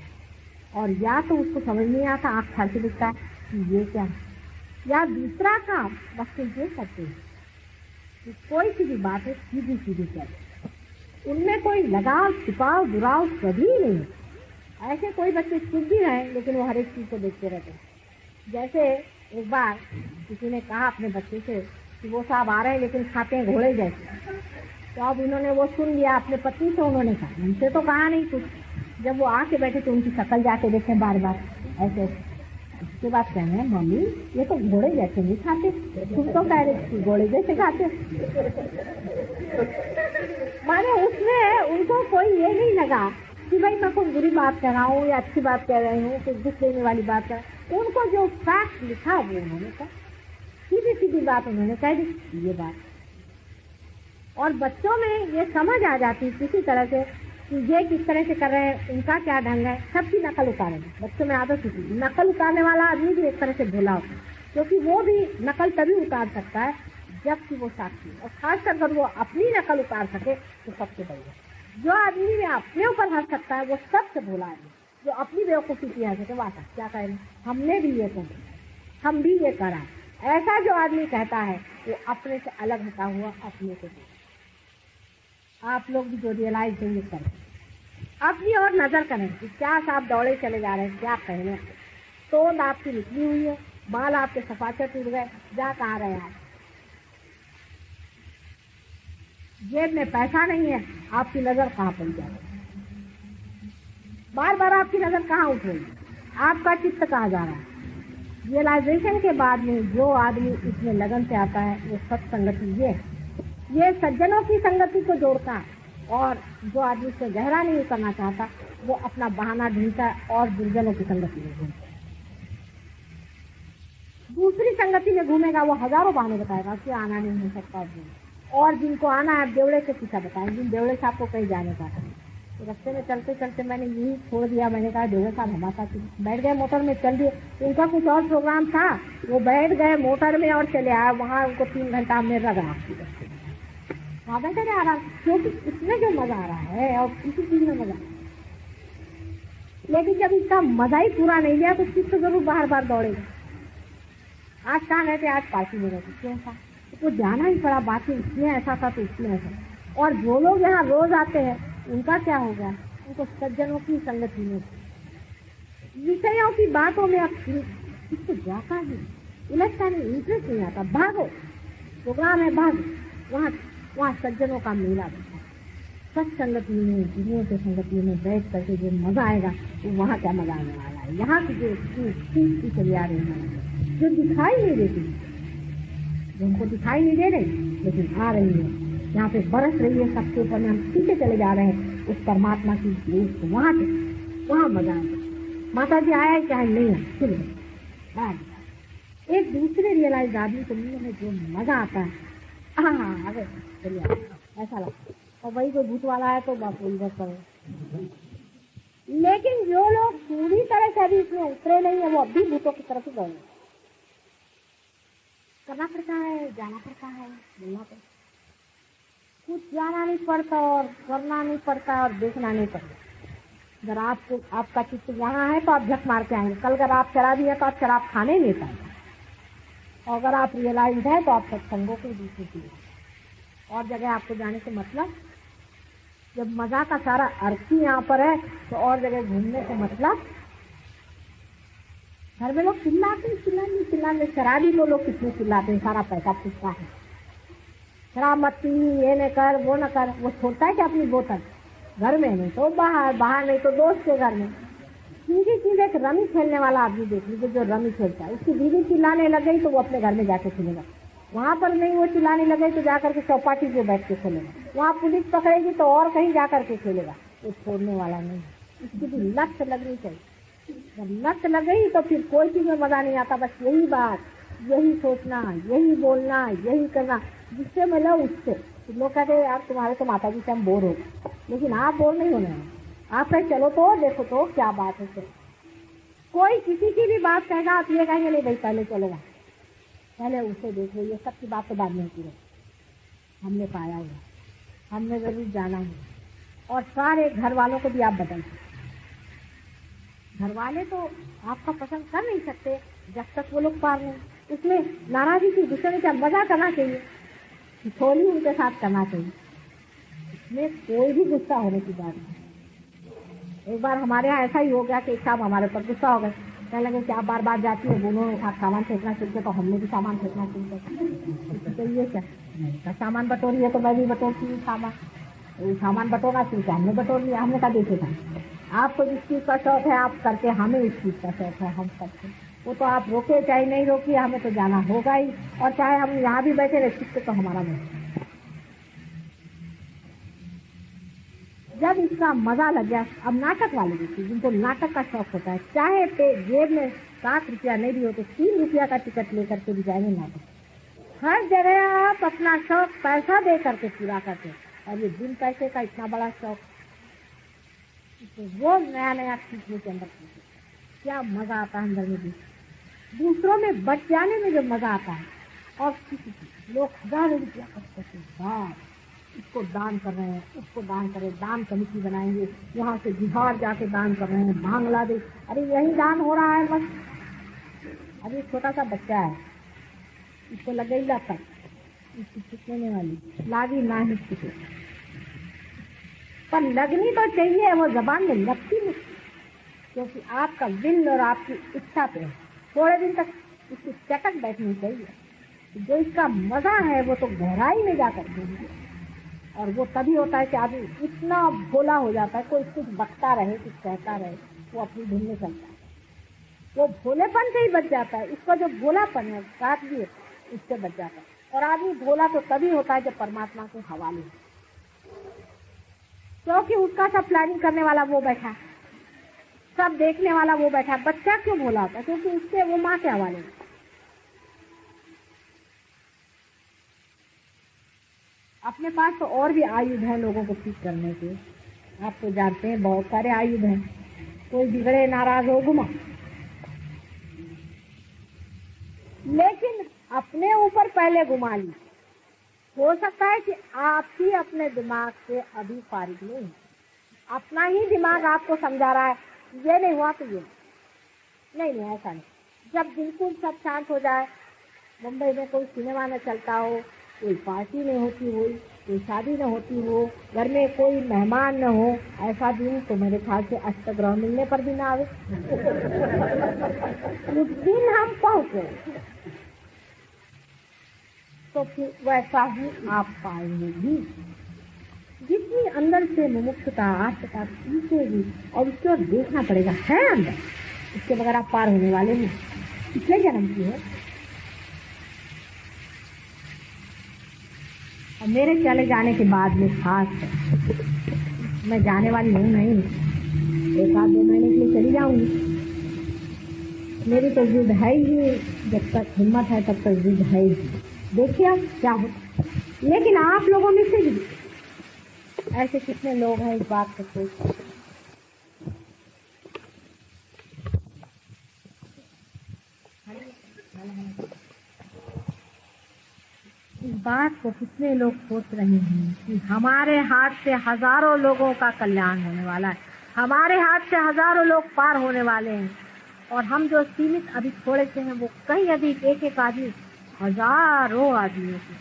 और या तो उसको समझ नहीं आता, आँख फाड़ के दिखता है कि ये क्या है, या दूसरा काम बच्चे ये करते हैं कि कोई सी भी बात है सीधी सीधी चले, उनमें कोई लगाव छिपाव दुराव कभी नहीं। ऐसे कोई बच्चे चुप भी हैं लेकिन वो हर एक चीज को देखते रहते हैं। जैसे एक बार किसी ने कहा अपने बच्चे से कि वो साहब आ रहे हैं लेकिन खाते हैं घोड़े जैसे। तो अब इन्होंने वो सुन लिया, अपने पत्नी से उन्होंने कहा, उनसे तो कहा नहीं कुछ। जब वो आके बैठे तो उनकी शक्ल जाके देखे बार बार ऐसे। उसके बाद कह रहे हैं मम्मी ये तो घोड़े जैसे नहीं खाते, तुम तो कह रहे घोड़े जैसे खाते। माने उसमें उनको कोई ये नहीं लगा कि भाई मैं कुछ बुरी बात कर रहा हूँ या अच्छी बात कह रही हूँ, कुछ दुख देने वाली बात कर। उनको जो फैक्ट लिखा वो उन्होंने कहा, सीधी सीधी बात उन्होंने कह दी ये बात। और बच्चों में ये समझ आ जाती है किसी तरह से कि ये किस तरह से कर रहे हैं, उनका क्या ढंग है, सबकी नकल उतारेंगे। बच्चों में आदत होती है, नकल उतारने वाला आदमी भी एक तरह से भोला होता है, क्योंकि वो भी नकल तभी उतार सकता है जबकि वो साक्षी। और खासकर अगर वो अपनी नकल उतार सके तो सबसे बढ़िया। जो आदमी में अपने ऊपर हंस सकता है वो सबसे भोला आदमी। जो अपनी बेवकूफ़ी की हंस सके, वाह क्या कहें हमने भी ये कहा, हम भी ये करा। ऐसा जो आदमी कहता है वो अपने से अलग हटा हुआ अपने को। आप लोग भी जो रियलाइज ये करें, अपनी और नजर करें कि क्या आप दौड़े चले जा रहे हैं, क्या पहने, तोंद आपकी निकली हुई है, बाल आपके सफाचे टूट गए, जा कहाँ रहे आप, जेब में पैसा नहीं है, आपकी नजर कहाँ पड़ जाए, बार बार आपकी नजर कहाँ उठ रही है, आपका चित्त कहाँ जा रहा है। रियलाइजेशन के बाद में जो आदमी इसमें लगन से आता है वो सत्संगति ये सज्जनों की संगति को जोड़ता है। और जो आदमी से गहरा नहीं करना चाहता वो अपना बहाना ढूंढता है और दुर्जनों की संगति में घूमता है। दूसरी संगति में घूमेगा वो हजारों बहाने बताएगा कि आना नहीं हो सकता। और जिनको आना है देवड़े से पीछा बताएंगे, जिन देवड़े साहब को कहीं जाने का है। तो रास्ते में चलते चलते मैंने यही छोड़ दिया, मैंने कहा देवड़े साहब हमारा बैठ गए मोटर में, चल दिए। उनका कुछ और प्रोग्राम था, वो बैठ गए मोटर में और चले आए। वहाँ उनको 3 घंटा हमने रगा वहाँ बैठे रहे आराम, क्योंकि इसमें जो मजा आ रहा है और किसी चीज में मजा। लेकिन जब इसका मजा ही पूरा नहीं लिया तो चित्त जरूर बार बार दौड़ेगा। आज कहाँ गए थे, आज पार्टी में रहते, क्यों था तो जाना ही पड़ा, बाकी इसमें ऐसा था तो इसमें ऐसा। और जो लोग यहाँ रोज आते हैं उनका क्या हो गया, उनको सज्जनों की संगति में, विषयों की बातों में अब इसको जाता ही उलझता नहीं, इंटरेस्ट नहीं आता। भागो, प्रोग्राम है भागो, वहाँ सज्जनों का मेला बैठा, सत्संगति में, गुरुओं के संगति में बैठ करके जो मजा आएगा वो वहाँ क्या मजा आने वाला है। यहाँ की जो चीज की चली आ रही है जो दिखाई नहीं देती, जो हमको दिखाई नहीं दे रही लेकिन आ रही है, यहाँ पे बरस रही है सबके ऊपर में, हम पीछे चले जा रहे हैं उस परमात्मा की रूप को। वहाँ मजा आएगा। माता जी आया है चाहे नहीं है, फिर एक दूसरे रियलाइज आदमी को मिलने में जो मजा आता है, अरे चलिए ऐसा लगता है। और वही जो भूत वाला है तो बापू इधर करो। लेकिन जो लोग पूरी तरह से अभी इसमें उतरे नहीं है वो अभी भूतों की तरफ ही गए। करना पड़ता है, जाना पड़ता है, बोलना पड़ता, कुछ जाना नहीं पड़ता और करना नहीं पड़ता और देखना नहीं पड़ता। अगर आपको आपका चित्त यहाँ है तो आप झक मार के आएंगे। कल अगर आप शराबी है तो आप शराब खाने नहीं पाएंगे। और अगर आप रियलाइज है तो आप सत्संगों को दूसरी चीज और जगह आपको जाने से मतलब, जब मजा का सारा अर्थ ही यहाँ पर है तो और जगह घूमने से मतलब। घर में लोग चिल्लाते, शराबी को लोग कितने चिल्लाते हैं, सारा पैसा फूटता है, शराब मत पी, ये न कर वो न कर। वो छोड़ता है कि अपनी बोतल घर में नहीं तो बाहर नहीं तो दोस्त के घर में। सीधी चीज एक रमी खेलने वाला आदमी देख लीजिए, जो रमी खेलता है उसकी दीदी चिल्लाने लग गई तो वो अपने घर में जाके खेलेगा। वहां पर नहीं वो चिल्लाने लगे तो जाकर के चौपाटी पे बैठ के खेलेगा। वहाँ पुलिस पकड़ेगी तो और कहीं जाकर के खेलेगा। वो छोड़ने वाला नहीं, इसकी भी लत लगनी चाहिए। जब लत लग गई तो फिर कोई चीज में मजा नहीं आता। बस यही बात, यही सोचना, यही बोलना, यही करना, जिससे मिला उससे। तो लोग कहते हैं यार तुम्हारे तो माता जी से हम बोर हो गए, लेकिन आप बोर नहीं होने हैं। आप कहीं चलो तो देखो तो क्या बात है। तो कोई किसी की भी बात कहेगा आप ये कहेंगे नहीं भाई पहले चलेगा, पहले उसे देखो। ये सबकी बात तो बाद में होती है, हमने पाया हुआ, हमने जरूर जाना है। और सारे घर वालों को भी आप बताइए। घर वाले तो आपका पसंद कर नहीं सकते जब तक वो लोग पार नहीं। इसमें नाराजगी की गुस्से में क्या मजा करना चाहिए, थोड़ी उनके साथ करना चाहिए। इसमें कोई भी गुस्सा होने की बात नहीं। एक बार हमारे यहाँ ऐसा ही हो गया कि एक साहब हमारे ऊपर गुस्सा हो गए, कहने लगे कि आप बार बार जाती हो, उन्होंने उठा सामान फेंकना शुरू किया तो हमने भी सामान फेंकना शुरू किया। तो ये क्या तो सामान बटोरी है तो मैं भी बटोरती हूँ सामान बटोरना शुरू किया, हमने बटोर लिया। हमने कहा देखेगा आपको जिस चीज़ का शौक है आप करके, हमें इस चीज़ का शौक है हम करते, वो तो आप रोके चाहे नहीं रोकिए, हमें तो जाना होगा ही, और चाहे हम यहाँ भी बैठे रहे चित्त तो हमारा नहीं। जब इसका मजा लग गया, अब नाटक वाले देखिए जिनको नाटक का शौक होता है, चाहे जेब में 7 रुपया नहीं भी हो तो 3 रुपया का टिकट लेकर के भी जाएंगे नाटक। हर जगह आप अपना शौक पैसा दे करके पूरा करते हैं, और ये बिन पैसे का इतना बड़ा शौक, तो वो नया नया सीखने के अंदर क्या मजा आता है अंदर में भी, दूसरों में बच जाने में जो मजा आता है। और किसी लोग हजारों रुपया खर्च करते हैं, इसको दान कर रहे हैं, उसको दान करें, दान कमेटी बनाएंगे, यहाँ से बिहार जाके दान कर रहे हैं, बांग्लादेश, अरे यही दान हो रहा है बस। अभी छोटा सा बच्चा है, इसको लग गई लत, इसकी छुटने वाली लागी ना ही छुटे, पर लगनी तो चाहिए, वो जबान में लगती नहीं, क्योंकि आपका दिल और आपकी इच्छा पे थोड़े दिन तक इसकी चटक बैठनी चाहिए। जो इसका मजा है वो तो गहराई में जाकर देंगे, और वो तभी होता है कि आदमी इतना भोला हो जाता है, कोई कुछ बकता रहे कुछ कहता रहे वो अपनी धुन में चलता है, वो भोलेपन से ही बच जाता है। इसका जो भोलापन है साथ भी इससे बच जाता है, और आदमी भोला तो तभी होता है जब परमात्मा के हवाले, क्योंकि उसका सब प्लानिंग करने वाला वो बैठा, सब देखने वाला वो बैठा। बच्चा क्यों भोला होता है? क्योंकि उससे वो माँ के हवाले है। अपने पास तो और भी आयुध हैं लोगों को ठीक करने के, आप तो जानते हैं बहुत सारे आयुध हैं। कोई बिगड़े नाराज हो घुमा, लेकिन अपने ऊपर पहले घुमा ली। हो सकता है कि आप ही अपने दिमाग से अभी फारिग नहीं, अपना ही दिमाग आपको समझा रहा है ये नहीं हुआ तो ये नहीं, ऐसा नहीं। जब बिल्कुल सब शांत हो जाए, मुंबई में कोई सिनेमा न चलता हो, कोई पार्टी नहीं होती हो, कोई शादी न होती हो, घर में कोई मेहमान न हो, ऐसा दिन तो मेरे ख्याल से अष्टग्रह मिलने पर भी ना आवे। उस दिन हम पहुंचे तो फिर वैसा ही आप पाएंगे भी। जितनी अंदर से मुमुक्षुता आस्था सीखेगी, और उसके और देखना पड़ेगा है अंदर, इसके बगैर आप पार होने वाले नहीं। पिछले जन्म की है, और मेरे चले जाने के बाद में खास है, मैं जाने वाली हूँ नहीं, 1-2 महीने के लिए चली जाऊंगी। मेरी तो जिद है ही, जब तक हिम्मत है तब तक जिद है ही। देखिए आप क्या होता, लेकिन आप लोगों में से भी ऐसे कितने लोग हैं इस बात को सोचते, इस बात को कितने लोग सोच रहे हैं कि हमारे हाथ से हजारों लोगों का कल्याण होने वाला है, हमारे हाथ से हजारों लोग पार होने वाले हैं, और हम जो सीमित अभी थोड़े से हैं वो कहीं अधिक, एक आदमी हजारों आदमियों की।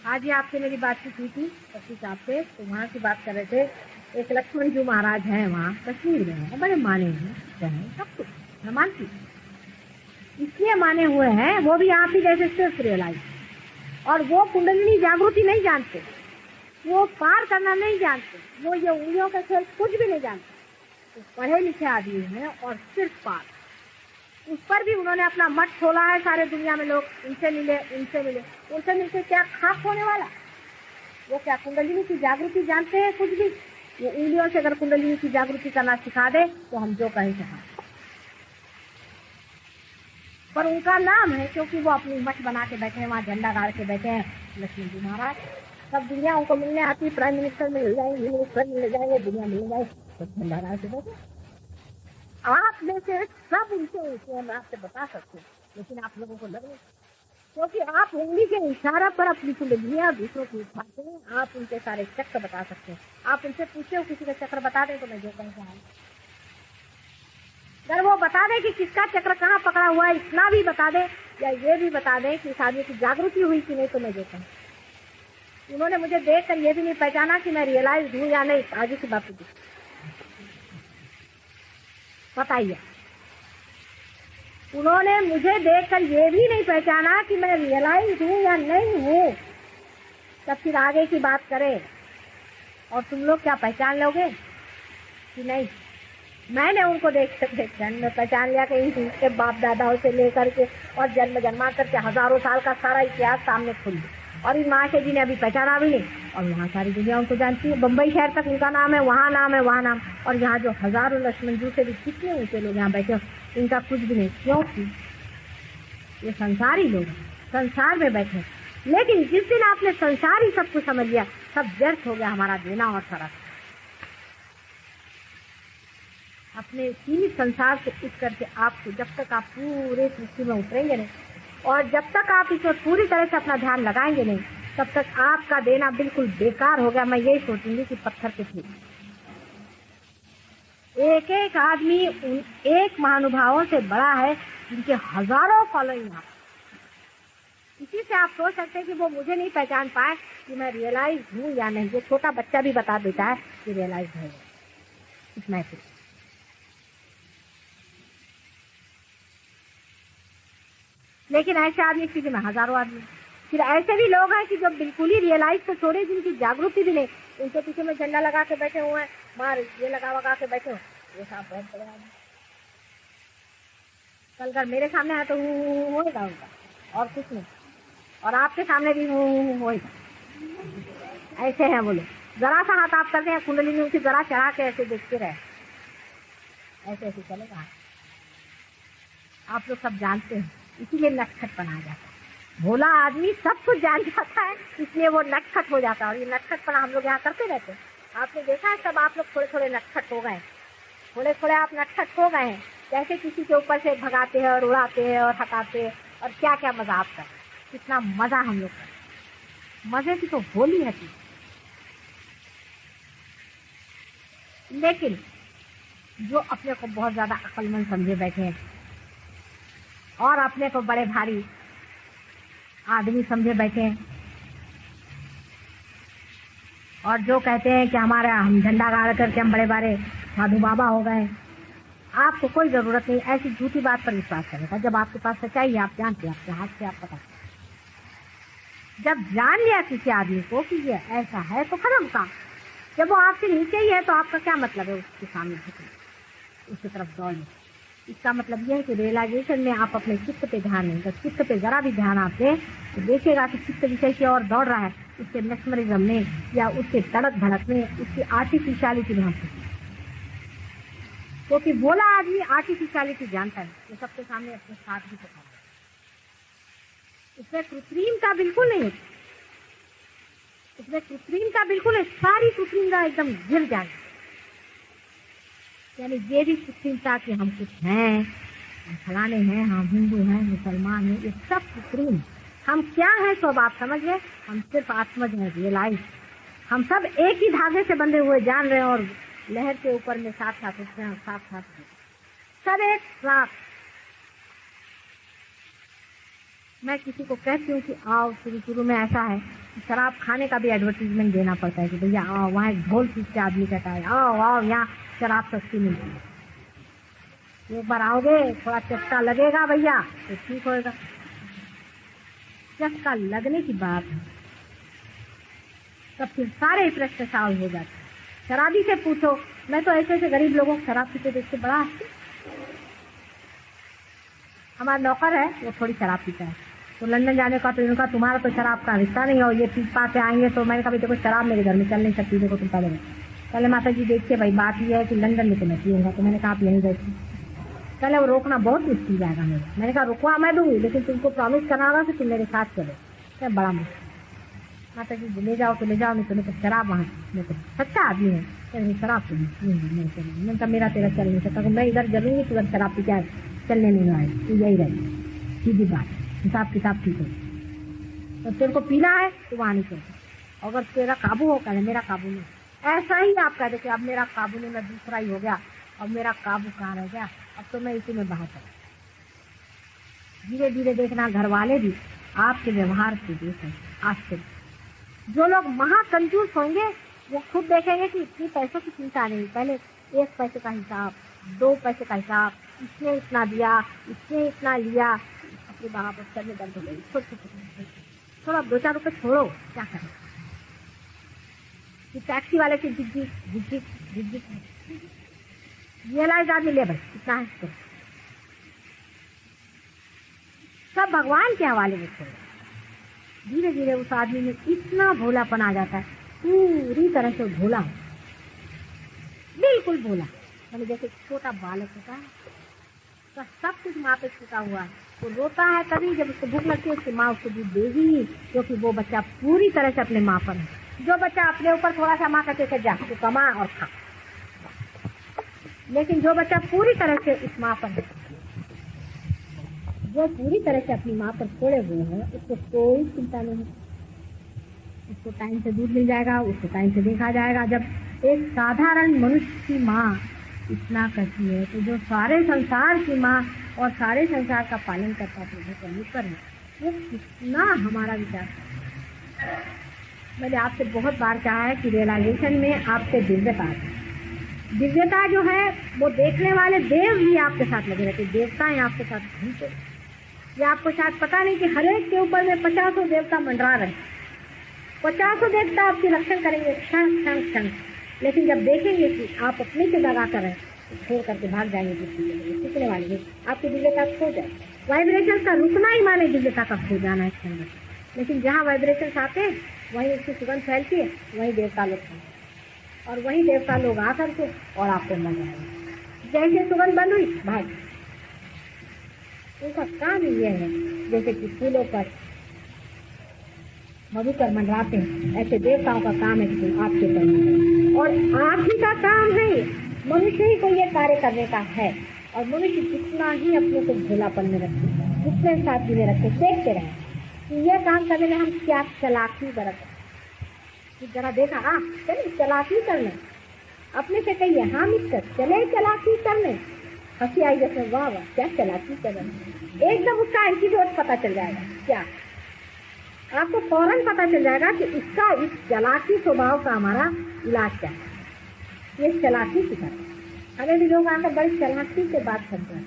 आज ही आपसे मेरी बातचीत हुई थी पति साहब से, तो वहाँ की बात कर रहे थे। एक लक्ष्मण जी महाराज हैं वहाँ कश्मीर में, है बड़े माने हैं, सब कुछ मैं मानती, इसलिए माने हुए हैं, वो भी आप ही जैसे सिर्फ रियलाइज, और वो कुंडलिनी जागृति नहीं जानते, वो पार करना नहीं जानते, वो ये उंगलियों का खेल कुछ भी नहीं जानते, तो पढ़े लिखे आदमी हैं और सिर्फ पार। उस पर भी उन्होंने अपना मठ खोला है, सारे दुनिया में लोग उनसे मिले, उनसे मिलके क्या खास होने वाला? वो क्या कुंडलिनी की जागृति जानते हैं? कुछ भी। वो उंगलियों से अगर कुंडलिनी की जागृति करना सिखा दे तो हम जो कहें सिखा, पर उनका नाम है क्योंकि वो अपनी मठ बना के बैठे हैं, वहाँ झंडा गाड़ के बैठे हैं लक्ष्मण जी महाराज। सब दुनिया उनको मिलने आती, प्राइम मिनिस्टर मिल जाएंगे, मिनिस्टर मिल जाएंगे, दुनिया मिल जाए, तो झंडा गाड़ के बैठे। आप में से सब उनसे हम आपसे बता सकते हैं, लेकिन आप लोगों को लग नहीं, क्योंकि आप उंगली के इशारा पर अपनी कुंडलियां दूसरों की उठाते हैं, आप उनके सारे चक्र बता सकते हैं। आप उनसे पूछे हो किसी का चक्र बता दें तो मैं जो कहीं से आऊँ, अगर वो बता दे कि किसका चक्र कहाँ पकड़ा हुआ है, इतना भी बता दे, या ये भी बता दे कि इस आदमी की जागृति हुई कि नहीं, तो मैं जो कहूँ। उन्होंने मुझे देखकर ये भी नहीं पहचाना कि मैं रियलाइज हूँ या नहीं, आगे की बात होगी। बताइए, उन्होंने मुझे देखकर ये भी नहीं पहचाना कि मैं रियलाइज हूँ या नहीं हूँ। तब फिर आगे की बात करें, और तुम लोग क्या पहचान लोगे कि नहीं? मैंने उनको देख मैं पहचान लिया कि इनके बाप दादाओं से लेकर के और जन्म जन्मांतर के हजारों साल का सारा इतिहास सामने खुल गया, और इन महाशय जी ने अभी पहचाना भी नहीं, और वहाँ सारी दुनिया उनको जानती है। बम्बई शहर तक उनका नाम है, वहाँ नाम है, वहाँ नाम, और यहाँ जो हजारों लक्ष्मण जी से भी कितने ऊँचे लोग यहाँ बैठे, इनका कुछ भी नहीं। क्योंकि ये संसारी लोग संसार में बैठे। लेकिन जिस दिन आपने संसार ही सब कुछ समझ लिया, सब व्यर्थ हो गया हमारा देना और सड़क। अपने सीमित संसार से उठ करके आपको, जब तक आप पूरे सृष्टि में उतरेंगे नहीं, और जब तक आप इसमें पूरी तरह से अपना ध्यान लगाएंगे नहीं, तब तक आपका देना बिल्कुल बेकार हो गया। मैं यही सोचूंगी कि पत्थर के थे। एक एक आदमी उन एक महानुभावों से बड़ा है जिनके हजारों फॉलोइंग हैं। इसी से आप सोच सकते हैं कि वो मुझे नहीं पहचान पाए कि मैं रियलाइज हूँ या नहीं। ये छोटा बच्चा भी बता देता है कि रियलाइज है इस मैसेज। लेकिन ऐसे आदमी स्थिति में हजारों आदमी, फिर ऐसे भी लोग हैं कि जो बिल्कुल ही रियलाइज को छोड़े, जिनकी जागृति भी नहीं, उनके पीछे में झंडा लगा के बैठे हुए हैं, मार ये लगा के बैठे हो। ये साहब बहुत बड़े आदमी, कल कर मेरे सामने है तो होएगा उनका, और कुछ नहीं, और आपके सामने भी होएगा। ऐसे हैं बोले, जरा सा हाथ आप करते हैं, कुंडली में उनकी जरा चढ़ा के ऐसे देखते रहे, ऐसे ऐसे चलेगा। आप लोग सब जानते हैं, इसीलिए नटखट बना जाता है। भोला आदमी सब कुछ जान जाता है, इसलिए वो नटखट हो जाता है, और ये नटखटपना हम लोग यहाँ करते रहते हैं। आपने देखा है, सब आप लोग थोड़े थोड़े नटखट हो गए, थोड़े थोड़े आप नटखट हो गए हैं। कैसे किसी के ऊपर से भगाते हैं और उड़ाते हैं और हटाते हैं, और क्या क्या मजा आपका, कितना मजा हम लोग का। मजे की तो होली है थी। लेकिन जो अपने को बहुत ज्यादा अक्लमंद समझे बैठे हैं और अपने को बड़े भारी आदमी समझे बैठे हैं, और जो कहते हैं कि हमारा हम झंडा गाड़ करके हम बड़े बड़े साधु बाबा हो गए, आपको कोई जरूरत नहीं ऐसी झूठी बात पर विश्वास करने का। जब आपके पास सच्चाई है, आप जानते हैं, आपके हाथ से आप पता। जब जान लिया किसी आदमी को कि ये ऐसा है तो खत्म काम। जब वो आपसे नीचे ही है तो आपका क्या मतलब है उसके सामने झुकने, उसकी तरफ दौड़ने। इसका मतलब यह है कि रियलाइजेशन में आप अपने चित्त पे ध्यान नहीं, जब चित्त पे जरा भी ध्यान आप दें तो देखिएगा कि चित्त विषय की ओर दौड़ रहा है, उसके मैस्मरिज्म में या उसके धड़क धड़क में, उसकी आर्टिफिशियलिटी में हम। क्योंकि बोला आदमी आर्टिफिशियलिटी जानता है, वो सबके सामने अपने साथ भी पता है, उसमें कृत्रिमता बिल्कुल नहीं है, उसमें कृत्रिमता बिल्कुल है, सारी कृत्रिमता एकदम गिर जाएगी। यानी ये भी कृत्रिमता कि हम कुछ हैं, हम फलाने हैं, हम हिंदू हैं, मुसलमान हैं, ये सब कृत्रिम। हम क्या हैं तो अब आप समझ गए, हम सिर्फ आत्मज हैं, रियलाइज। हम सब एक ही धागे से बंधे हुए जान रहे हैं, और लहर के ऊपर में साथ साथ उठते हैं, साथ साथ सब एक साथ। मैं किसी को कहती हूँ कि आओ, शुरू में ऐसा है शराब खाने का भी एडवर्टीजमेंट देना पड़ता है कि भैया आओ, वहाँ एक ढोल पीट के आदमी कहता है आओ आओ, यहाँ शराब सस्ती मिलती है, एक बार आओगे, थोड़ा चस्का लगेगा भैया तो ठीक होएगा। चस्का लगने की बात है, तब फिर सारे प्रश्न सॉल्व हो जाते हैं। शराबी से पूछो, मैं तो ऐसे ऐसे गरीब लोगों को शराब पीते देख के बड़ा हंसती। हमारा नौकर है, वो थोड़ी शराब पीता है, तो लंदन जाने का तो इनका तुम्हारा तो शराब का रिश्ता नहीं हो, ये पी पा के आएंगे। तो मैंने कहा देखो शराब मेरे घर में चल नहीं सकती, देखो तुम पहले माता जी देखिए भाई, बात ये है कि लंदन में तो मैं पीऊंगा। तो मैंने कहा आप यहीं बैठी, पहले वो रोकना बहुत मुश्किल जाएगा मेरा। मैंने कहा रुकवा मैं दूंगी, लेकिन तुमको प्रॉमिस करना होगा कि तुम मेरे साथ चलो। क्या बड़ा मुश्किल, माता जी ले जाओ तो ले जाओ, नहीं तो शराब वहाँ, मैं तो सच्चा आदमी है, शराब तो नहीं, तो मेरा तेरा चल नहीं सकता, मैं इधर जलूंगी तो इधर शराब पी क्या चलने नहीं आए, तो यही रहेगी सीधी बात, हिसाब किताब ठीक है। तो तेरे को पीना है तो वहाँ नहीं चलता, अगर तेरा काबू हो कर मेरा काबू नहीं। ऐसा ही आप कहते कि अब मेरा काबू नहीं, मैं दूसरा ही हो गया, अब मेरा काबू कहाँ रह गया, अब तो मैं इसी में बहा चला। धीरे धीरे देखना घर वाले भी आपके व्यवहार से देखें आश्चर्य। जो लोग महाकंजूस होंगे वो खुद देखेंगे कि इतनी पैसों की चिंता नहीं, पहले एक पैसे का हिसाब, 2 पैसे का हिसाब, इसने इतना दिया, इसने इतना लिया। अपने बाप और सर में दर्द हो गई। थोड़ा 2-4 रुपए छोड़ो, क्या करें। कि टैक्सी वाले की झिझिक रियलाइज आदमी ले भाई कितना है तो सब भगवान के हवाले में छोड़ो। धीरे धीरे उस आदमी में इतना भोलापन आ जाता है, पूरी तरह से भोला, बिल्कुल भोला। मैंने जैसे छोटा बालक होता है, उसका सब कुछ माँ पे छूटा हुआ है। वो रोता है तभी जब उसको भूख लगती है, उसकी माँ उसको दूध देगी ही, क्योंकि वो बच्चा पूरी तरह से अपने माँ पर है। जो बच्चा अपने ऊपर थोड़ा सा माँ कहते थे जा तो कमा और खा, लेकिन जो बच्चा पूरी तरह से इस माँ पर है, जो पूरी तरह से अपनी माँ पर छोड़े हुए हैं, उसको कोई चिंता नहीं। उसको टाइम से दूध मिल जाएगा, उसको टाइम से देखा जाएगा। जब एक साधारण मनुष्य की माँ इतना करती है, तो जो सारे संसार की माँ और सारे संसार का पालन करता प्रभु परमेश्वर है, वो कितना हमारा विचार। मैंने आपसे बहुत बार कहा है कि रियलाइजेशन में आपसे दिव्यता है। दिव्यता जो है वो देखने वाले देव भी आपके साथ लगे रहते, देवताएं आपके साथ घूमते। ये आपको शायद पता नहीं कि हर एक के ऊपर में 50 देवता मंडरा रहे, 50 देवता आपकी रक्षण करेंगे क्षण क्षण क्षण। लेकिन जब देखेंगे कि आप अपने से लगा कर हैं, तो छोड़ करके भाग जाएंगे, सीखने वाले आपकी दिव्यता खो जाए। वाइब्रेशन का रुकना ही माने दिव्यता का खो जाना है। लेकिन जहाँ वाइब्रेशन आते हैं वहीं उसकी सुगंध फैलती है, वहीं देवता लोग हैं, और वहीं देवता लोग आकर के और आपको मर जाएंगे। जैसे सुगंध बंद हुई भाग, उनका काम ये है जैसे कि फूलों पर मधुकर मंडराते हैं, ऐसे देवताओं का काम है कि आपके करना, और आप ही का काम है। मनुष्य ही को ये कार्य करने का है, और मनुष्य जितना ही अपने को भोलापन में रखे, जितने साथी में रखे, देखते रहे कि ये काम करने में हम क्या चालाकी बरतें। जरा देखा, हाँ चलिए चालाकी करने, अपने से कहिए हाँ मित्र चले चालाकी करने। हंसी आई जैसे वाह वाह क्या चालाकी कर रहे हैं, एकदम उसका एंटीडोट पता चल जाएगा। क्या आपको फौरन पता चल जाएगा कि इसका इस चालाकी स्वभाव का हमारा इलाज क्या है। ये चालाकी सिखाते, हमें भी लोग आकर बड़ी चालाकी से बात करते हैं,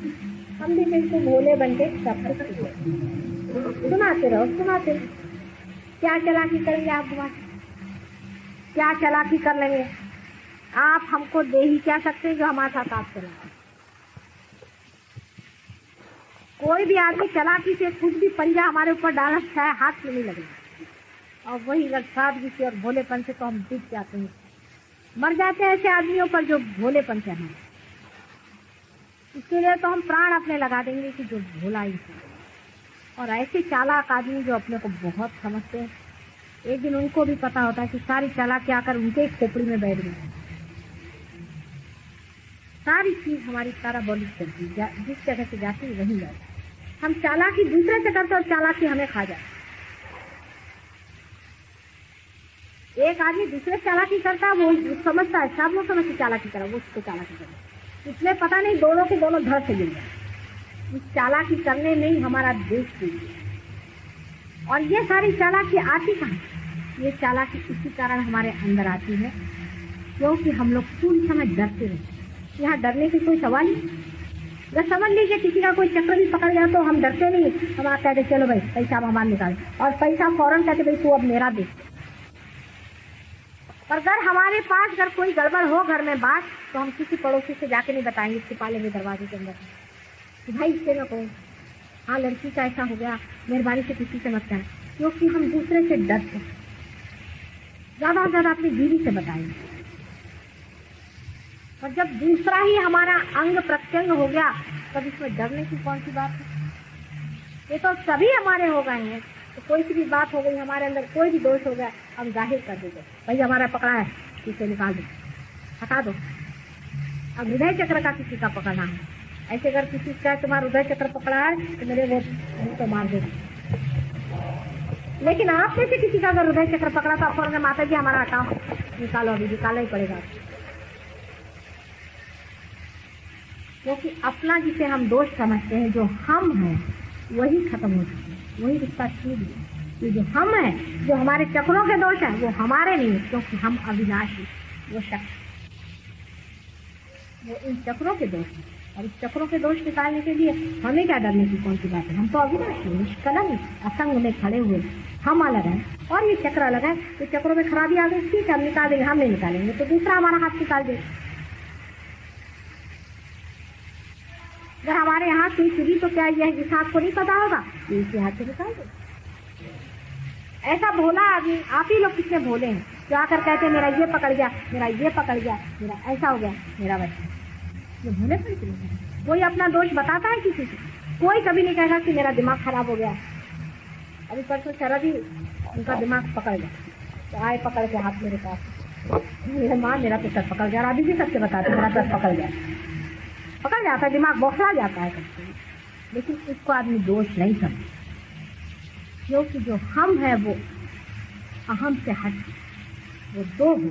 हम भी बिल्कुल भोले बन के सब सुनाते रहो, सुनाते रहो। क्या चालाकी करेंगे आप बात, क्या चालाकी कर लेंगे आप, हमको दे ही क्या सकते हैं जो हमारे साथ आप करेंगे। कोई भी आदमी चालाकी से कुछ भी पंजा हमारे ऊपर डालना चाहे हाथ में नहीं लगेगा, और वही सादगी से और भोलेपन से तो हम दिख जाते हैं, मर जाते हैं ऐसे आदमियों पर जो भोलेपन से हैं। इसके लिए तो हम प्राण अपने लगा देंगे कि जो भोला ही है। और ऐसे चालाक आदमी जो अपने को बहुत समझते हैं, एक दिन उनको भी पता होता है कि सारी चालाकी आकर उनके एक खोपड़ी में बैठ गई। सारी चीज हमारी पैराबोलिक चलती है, जिस जगह से जाती है वहीं जाती। हम चालाकी दूसरे से करते और चालाकी हमें खा जाए। एक आदमी दूसरे चालाकी करता है, वो समझता है, सब लोग समझते चालाकी करा, वो उसको चालाकी करा, इसलिए पता नहीं दोनों के दोनों धड़ से गिर गए। इस चालाकी करने में ही हमारा देश टूट गया। और ये सारी चालाकी आती कहाँ, ये चालाकी इसी कारण हमारे अंदर आती है क्योंकि हम लोग पूरी समय डरते रहते। यहाँ डरने की कोई सवाल नहीं। अगर समझ लीजिए किसी का कोई चक्कर भी पकड़ गया तो हम डरते नहीं, हम आप कहते चलो भाई पैसा हमारा निकाल, और पैसा फौरन कहते भाई तू अब मेरा दे। पर अगर हमारे पास अगर कोई गड़बड़ हो घर में बात, तो हम किसी पड़ोसी से जाके नहीं बताएंगे, छिपा लेंगे दरवाजे के अंदर कि भाई इससे ना कहो, हाँ लड़की का ऐसा हो गया, मेहरबानी से किसी से मत कहना, क्योंकि हम दूसरे से डरते। ज्यादा से ज्यादा अपनी बीवी से बताएंगे। और जब दूसरा ही हमारा अंग प्रत्यंग हो गया, तब इसमें डरने की कौन सी बात है। ये तो सभी हमारे हो गए हैं, तो कोई सी भी बात हो गई, हमारे अंदर कोई भी दोष हो गया, हम जाहिर कर देते, भाई हमारा पकड़ा है, इसे निकाल दो, हटा दो। अब हृदय चक्र का किसी का पकड़ना है, ऐसे अगर किसी का तुम्हारा हृदय चक्र पकड़ा है तो मेरे वो तो मार दो। लेकिन आप में से किसी का अगर हृदय चक्र पकड़ा था, फौरन माता जी हमारा हटाओ, निकालो, अभी निकालना ही पड़ेगा, क्योंकि अपना जिसे हम दोष समझते हैं, जो हम हैं वही खत्म हो चुका है, वही रिश्ता छूट गया। ये जो हम हैं, जो हमारे चक्रों के दोष हैं, वो हमारे नहीं, क्योंकि हम अविनाशी, वो शक्ति। वो इन चक्रों के दोष हैं। और इस चक्रों के दोष निकालने के लिए हमें क्या डरने की कौन सी बात है? हम तो अविनाशी निष्कलंक असंग में खड़े हुए, हम अलग हैं और ये चक्र अलग है। तो चक्रों में खराबी आ गई, ठीक है हम निकाल देंगे, हम नहीं निकालेंगे तो दूसरा हमारा हाथ निकाल देगा। अगर हमारे हाथ सुई चुगी तो क्या यह इस हाथ को नहीं पता होगा, ये इसी हाथ से निकाल दे। ऐसा भोला आदमी, आप ही लोग कितने भोले हैं जो आकर कहते हैं मेरा ये पकड़ गया, मेरा ये पकड़ गया, मेरा ऐसा हो गया, मेरा वैसा। ये भोले पड़ गए। कोई अपना दोष बताता है किसी से? कोई कभी नहीं कहेगा कि मेरा दिमाग खराब हो गया। अभी परसों शरद ही उनका दिमाग पकड़ गया तो आए पकड़ के हाथ मेरे पास, मेरे माँ मेरा तो सर पकड़ गया। और अभी भी सबसे बताते मेरा सर पकड़ गया, पकड़ जाता है, दिमाग बौखला जाता है कभी। लेकिन इसको आदमी दोष नहीं समझता, क्योंकि जो हम है वो अहम से हट, वो दो हो।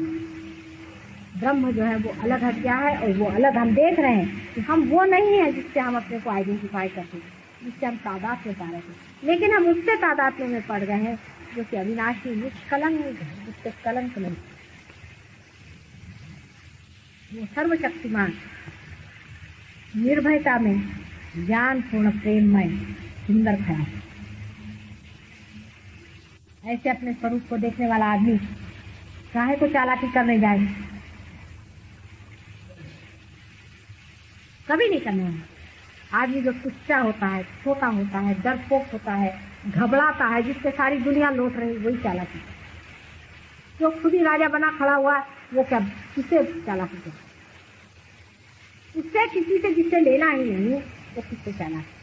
ब्रह्म जो है वो अलग हट गया है और वो अलग हम देख रहे हैं कि हम वो नहीं है जिससे हम अपने को आइडेंटिफाई करते हैं, जिससे हम तादाद में पा रहे थे। लेकिन हम उससे तादाद में पड़ गए हैं जो कि अविनाशी निष्कलंक है, जिससे कलंक नहीं। वो सर्वशक्तिमान, निर्भयता में, ज्ञान पूर्ण, प्रेममय, सुंदर ख्याल। ऐसे अपने स्वरूप को देखने वाला आदमी काहे को चालाकी करने जाए? कभी नहीं करना है। आदमी जो तुच्चा होता है, छोटा होता है, डरपोक होता है, घबराता है, जिससे सारी दुनिया लौट रही, वही चालाकी। जो खुद ही राजा बना खड़ा हुआ वो क्या किसे चालाकी करे? उससे किसी से जिससे लेना ही नहीं वो किससे चालाकी?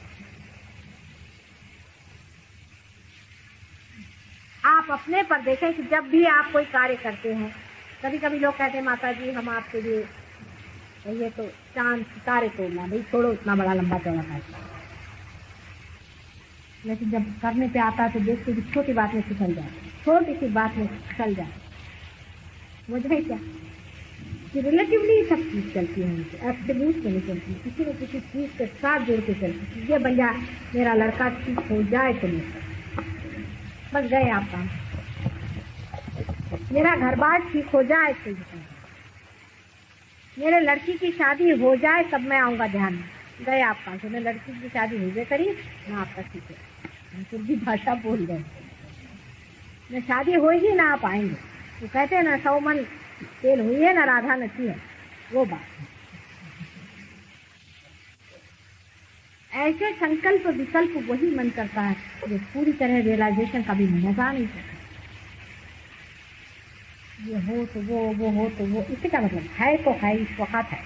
आप अपने पर देखें कि जब भी आप कोई कार्य करते हैं, कभी कभी लोग कहते हैं माता जी हम आपके लिए ये तो चांद सितारे तोड़ना, भाई छोड़ो इतना बड़ा लंबा चौड़ा पैसा। लेकिन जब करने पे आता है तो देखते कि छोटी बात में फिसल जाए, छोटी सी बात में फिसल जाए। वजह क्या कि रिलेटिवली सब चीज चलती है, एब्सोल्यूट में नहीं चलती, किसी न किसी चीज के साथ जुड़ के चलती। ये भैया मेरा लड़का ठीक हो जाए तो नहीं, बस गए आप काम। मेरा घर बार ठीक हो जाए तो, मेरे लड़की की शादी हो जाए तब मैं आऊंगा ध्यान में, गए आप काम। तो मेरे लड़की की शादी हो गई करी ना आपका ठीक है, हम फिर भी भाषा बोल गए, मैं शादी होगी ना आप आएंगे। वो कहते हैं ना 100 मन तेल हुई है ना राधा नची है, वो बात। ऐसे संकल्प विकल्प वही मन करता है जो पूरी तरह रियलाइजेशन कभी मजा नहीं सकता। ये हो तो वो हो तो वो, इससे क्या मतलब? है तो है, इस वक्त है,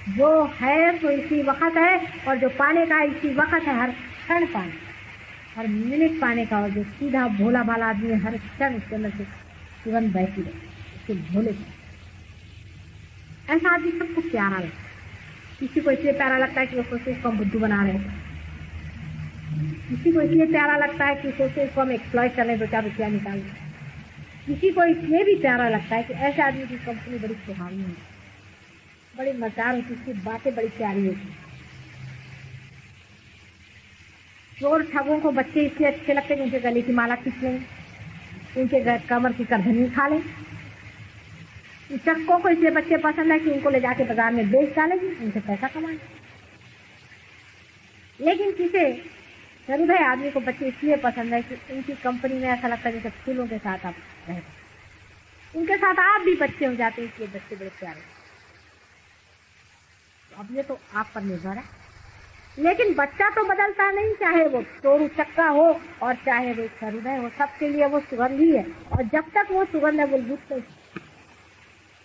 जो है तो इसी वक्त है, और जो पाने का इसी वक्त है, हर क्षण पाने, हर मिनट पाने का। और जो सीधा भोला भाला आदमी है, हर क्षण उसके अंदर से तुरंत बहती रहे, उसके भोले। ऐसा आदमी सबको प्यारा लगता है। किसी को इसलिए प्यारा लगता है कि वो सोचते इसको हम बुद्धू बना रहे हैं, किसी को इसलिए प्यारा लगता है कि सोचते इसको हम एक्सप्लॉइट कर रहे हैं, 2-4 रुपया निकाल रहे हैं। किसी को इसलिए भी प्यारा लगता है कि ऐसे आदमी की कंपनी बड़ी सुहावनी है, बड़ी मजेदार होती, उसकी बातें बड़ी प्यारी होती। चोर ठगों को बच्चे इसलिए अच्छे लगते हैं कि उनके गले की माला खींच लें, उनके कमर की करधनी खा लें। चक्कों को इसलिए बच्चे पसंद है कि उनको ले जाके बाजार में बेच डालेंगे, उनसे पैसा कमाएं। लेकिन किसी हृदय आदमी को बच्चे इसलिए पसंद है कि उनकी कंपनी में ऐसा लगता है जैसे फूलों के साथ आप रहते, उनके साथ आप भी बच्चे हो जाते हैं, इसलिए बच्चे बड़े प्यारे। तो अब ये तो आप पर निर्भर है। लेकिन बच्चा तो बदलता नहीं, चाहे वो चोरू चक्का हो और चाहे वो हृदय हो, सबके लिए वो सुगंध ही है। और जब तक वो सुगंध है वो लुट,